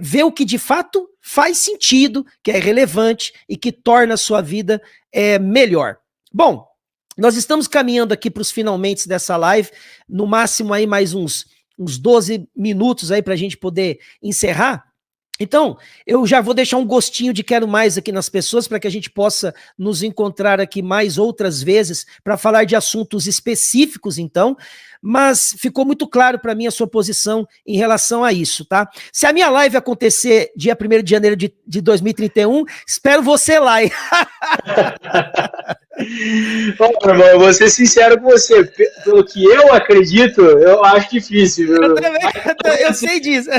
ver o que de fato faz sentido, que é relevante e que torna a sua vida melhor. Bom, nós estamos caminhando aqui para os finalmente dessa live, no máximo aí mais uns 12 minutos aí para a gente poder encerrar. Então, eu já vou deixar um gostinho de quero mais aqui nas pessoas para que a gente possa nos encontrar aqui mais outras vezes para falar de assuntos específicos, então, mas ficou muito claro para mim a sua posição em relação a isso, tá? Se a minha live acontecer dia 1º de janeiro de 2031, espero você lá, hein? Bom, irmão, eu vou ser sincero com você, pelo que eu acredito, eu acho difícil, viu? Eu sei disso.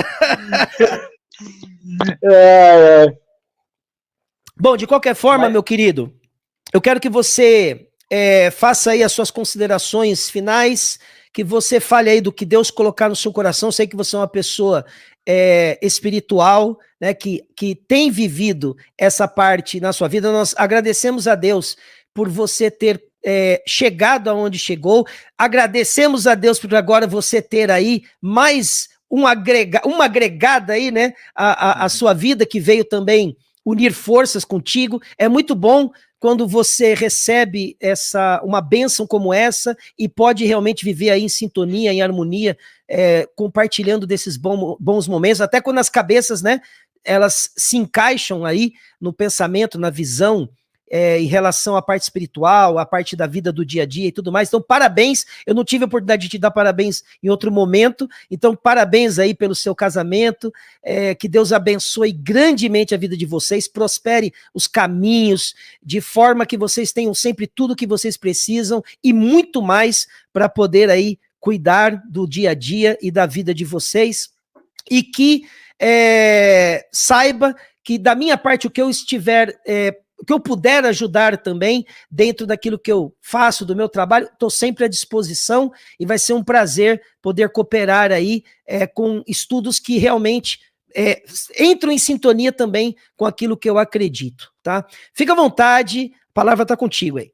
Bom, de qualquer forma, meu querido, eu quero que você faça aí as suas considerações finais, que você fale aí do que Deus colocar no seu coração. Sei que você é uma pessoa espiritual, né, que tem vivido essa parte na sua vida. Nós agradecemos a Deus por você ter chegado aonde chegou, agradecemos a Deus por agora você ter aí mais uma agregada aí, né, a sua vida, que veio também unir forças contigo. É muito bom quando você recebe uma bênção como essa e pode realmente viver aí em sintonia, em harmonia, compartilhando desses bons momentos, até quando as cabeças, né, elas se encaixam aí no pensamento, na visão, em relação à parte espiritual, à parte da vida do dia a dia e tudo mais. Então, parabéns. Eu não tive a oportunidade de te dar parabéns em outro momento, então parabéns aí pelo seu casamento, que Deus abençoe grandemente a vida de vocês, prospere os caminhos, de forma que vocês tenham sempre tudo que vocês precisam e muito mais para poder aí cuidar do dia a dia e da vida de vocês, e que saiba que da minha parte o que eu estiver o que eu puder ajudar também, dentro daquilo que eu faço, do meu trabalho, estou sempre à disposição, e vai ser um prazer poder cooperar aí com estudos que realmente entram em sintonia também com aquilo que eu acredito, tá? Fica à vontade, a palavra está contigo aí.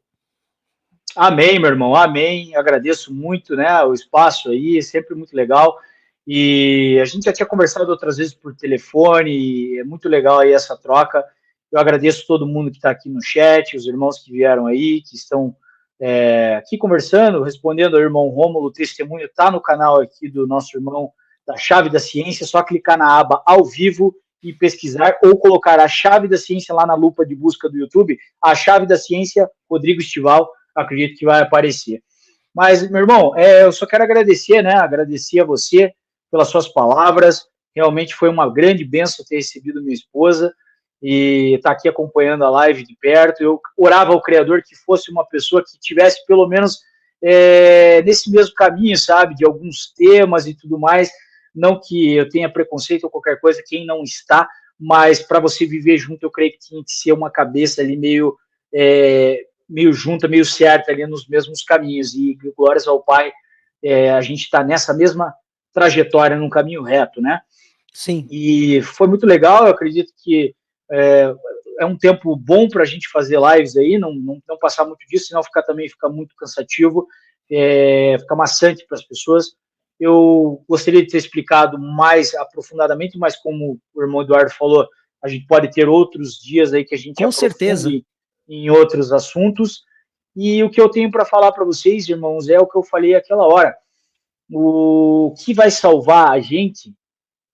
Amém, meu irmão, amém. Agradeço muito, né, o espaço aí, é sempre muito legal. E a gente já tinha conversado outras vezes por telefone, e é muito legal aí essa troca. Eu agradeço todo mundo que está aqui no chat, os irmãos que vieram aí, que estão aqui conversando, respondendo ao irmão Rômulo. O testemunho está no canal aqui do nosso irmão da Chave da Ciência, é só clicar na aba ao vivo e pesquisar, ou colocar a Chave da Ciência lá na lupa de busca do YouTube, a Chave da Ciência, Rodrigo Estival, acredito que vai aparecer. Mas, meu irmão, eu só quero agradecer, né, agradecer a você pelas suas palavras. Realmente foi uma grande bênção ter recebido minha esposa e estar aqui acompanhando a live de perto. Eu orava ao Criador que fosse uma pessoa que tivesse pelo menos nesse mesmo caminho, sabe, de alguns temas e tudo mais. Não que eu tenha preconceito ou qualquer coisa, quem não está, mas para você viver junto, eu creio que tinha que ser uma cabeça ali meio junta, meio certa ali nos mesmos caminhos. E glórias ao Pai, a gente está nessa mesma trajetória, num caminho reto, né? Sim. E foi muito legal, eu acredito que é um tempo bom para a gente fazer lives aí, não passar muito disso, senão fica muito cansativo, fica maçante para as pessoas. Eu gostaria de ter explicado mais aprofundadamente, mas como o irmão Eduardo falou, a gente pode ter outros dias aí que a gente com certeza em outros assuntos. E o que eu tenho para falar para vocês, irmãos, é o que eu falei aquela hora. O que vai salvar a gente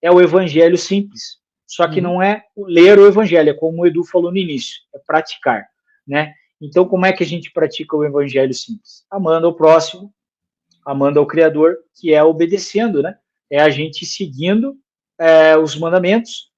é o evangelho simples. Só que não é ler o evangelho, é como o Edu falou no início, é praticar, né? Então, como é que a gente pratica o evangelho simples? Amando ao próximo, amando ao Criador, que é obedecendo, né? É a gente seguindo os mandamentos,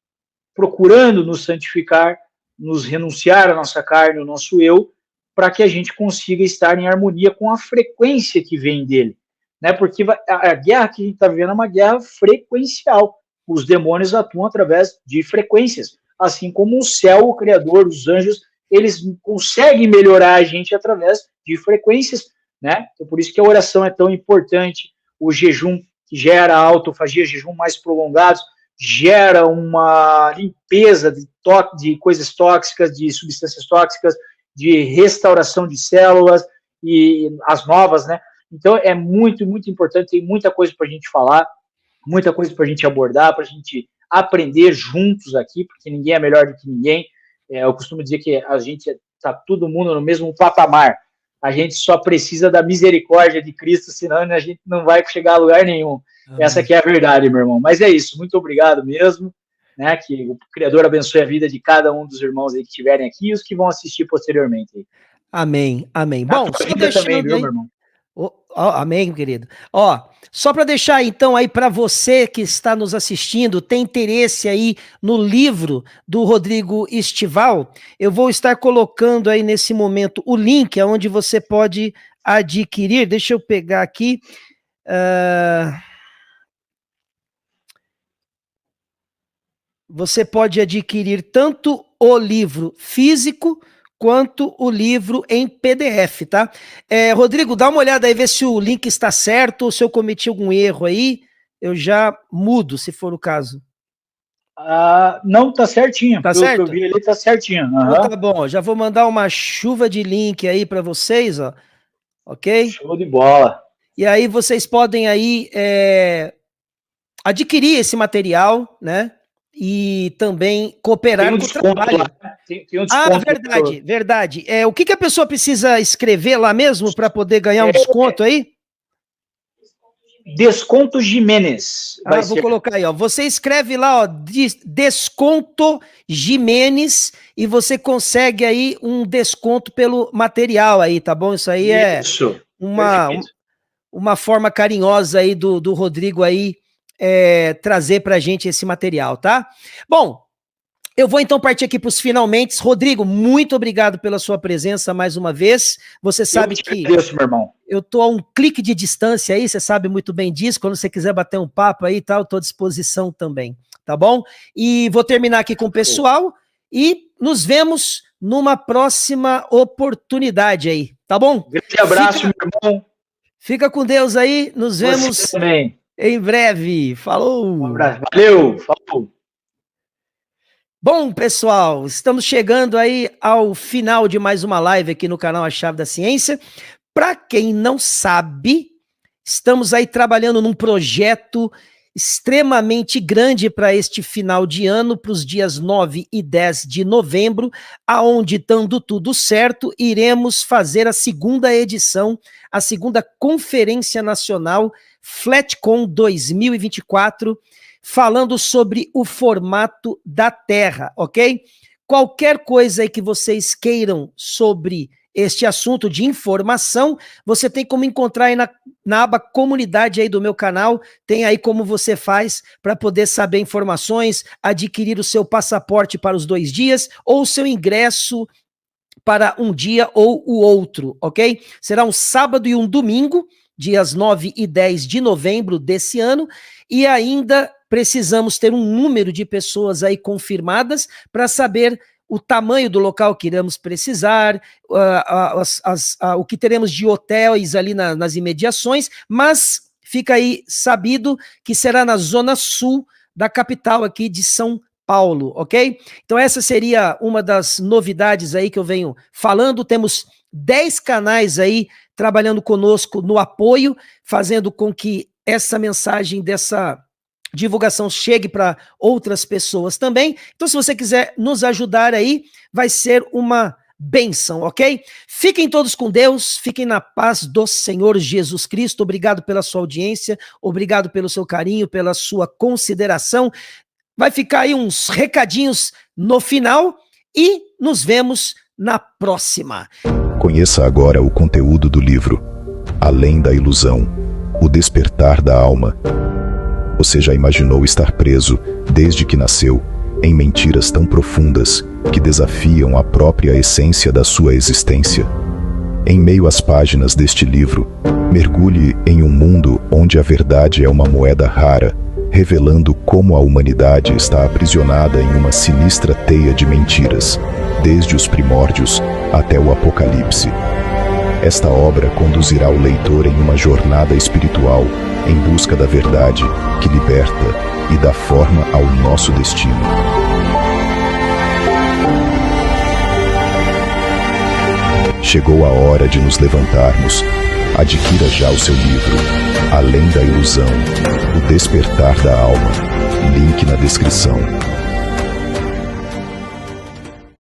procurando nos santificar, nos renunciar à nossa carne, ao nosso eu, para que a gente consiga estar em harmonia com a frequência que vem dele, né? Porque a guerra que a gente está vivendo é uma guerra frequencial. Os demônios atuam através de frequências, assim como o céu, o Criador, os anjos, eles conseguem melhorar a gente através de frequências, né? Então, por isso que a oração é tão importante, o jejum que gera autofagia, jejum mais prolongados, gera uma limpeza de coisas tóxicas, de substâncias tóxicas, de restauração de células e as novas, né? Então, é muito, muito importante, tem muita coisa para a gente falar, muita coisa para a gente abordar, para a gente aprender juntos aqui, porque ninguém é melhor do que ninguém. Eu costumo dizer que a gente está todo mundo no mesmo patamar. A gente só precisa da misericórdia de Cristo, senão a gente não vai chegar a lugar nenhum. Essa que é a verdade, meu irmão. Mas é isso, muito obrigado mesmo, né? Que o Criador abençoe a vida de cada um dos irmãos aí que estiverem aqui e os que vão assistir posteriormente. Amém, amém. Bom, só deixando também, viu, aí... meu irmão? Amém, querido. Só para deixar então aí para você que está nos assistindo, tem interesse aí no livro do Rodrigo Estival, eu vou estar colocando aí nesse momento o link onde você pode adquirir. Deixa eu pegar aqui. Você pode adquirir tanto o livro físico quanto o livro em PDF, tá? Rodrigo, dá uma olhada aí, ver se o link está certo, ou se eu cometi algum erro aí, eu já mudo, se for o caso. Não, tá certinho. Tá certo? Que eu vi ali, tá certinho. Então tá bom, já vou mandar uma chuva de link aí para vocês, ó. Ok? Show de bola. E aí vocês podem aí adquirir esse material, né? E também cooperar com o trabalho. Lá, né? Tem um desconto. Verdade. O que a pessoa precisa escrever lá mesmo para poder ganhar um desconto aí? Desconto Jimenez. Vou colocar aí, ó. Você escreve lá, ó, Desconto Jimenez e você consegue aí um desconto pelo material aí, tá bom? Isso aí é uma forma carinhosa aí do Rodrigo aí trazer pra gente esse material, tá? Bom, eu vou então partir aqui para os finalmente. Rodrigo, muito obrigado pela sua presença mais uma vez. Você sabe que agradeço, meu irmão. Eu tô a um clique de distância aí, você sabe muito bem disso. Quando você quiser bater um papo aí e tal, tô à disposição também, tá bom? E vou terminar aqui com o pessoal e nos vemos numa próxima oportunidade aí, tá bom? Grande abraço, meu irmão. Fica com Deus aí, nos vemos também em breve. Falou! Um abraço, valeu, falou! Bom, pessoal, estamos chegando aí ao final de mais uma live aqui no canal A Chave da Ciência. Para quem não sabe, estamos aí trabalhando num projeto extremamente grande para este final de ano, para os dias 9 e 10 de novembro, aonde, dando tudo certo, iremos fazer a segunda edição, a segunda Conferência Nacional Flatcon 2024, falando sobre o formato da Terra, ok? Qualquer coisa aí que vocês queiram sobre este assunto de informação, você tem como encontrar aí na aba comunidade aí do meu canal, tem aí como você faz para poder saber informações, adquirir o seu passaporte para os 2 dias ou o seu ingresso para um dia ou o outro, ok? Será um sábado e um domingo, dias 9 e 10 de novembro desse ano, e ainda precisamos ter um número de pessoas aí confirmadas para saber o tamanho do local que iremos precisar, o que teremos de hotéis ali nas imediações, mas fica aí sabido que será na zona sul da capital aqui de São Paulo, ok? Então essa seria uma das novidades aí que eu venho falando. Temos 10 canais aí trabalhando conosco no apoio, fazendo com que essa mensagem dessa divulgação chegue para outras pessoas também. Então se você quiser nos ajudar aí, vai ser uma bênção, ok? Fiquem todos com Deus, fiquem na paz do Senhor Jesus Cristo. Obrigado pela sua audiência, obrigado pelo seu carinho, pela sua consideração. Vai ficar aí uns recadinhos no final e nos vemos na próxima. Conheça agora o conteúdo do livro Além da Ilusão, o Despertar da Alma. Você já imaginou estar preso, desde que nasceu, em mentiras tão profundas que desafiam a própria essência da sua existência? Em meio às páginas deste livro, mergulhe em um mundo onde a verdade é uma moeda rara, revelando como a humanidade está aprisionada em uma sinistra teia de mentiras, desde os primórdios até o Apocalipse. Esta obra conduzirá o leitor em uma jornada espiritual em busca da verdade que liberta e dá forma ao nosso destino. Chegou a hora de nos levantarmos. Adquira já o seu livro Além da Ilusão, o Despertar da Alma. Link na descrição.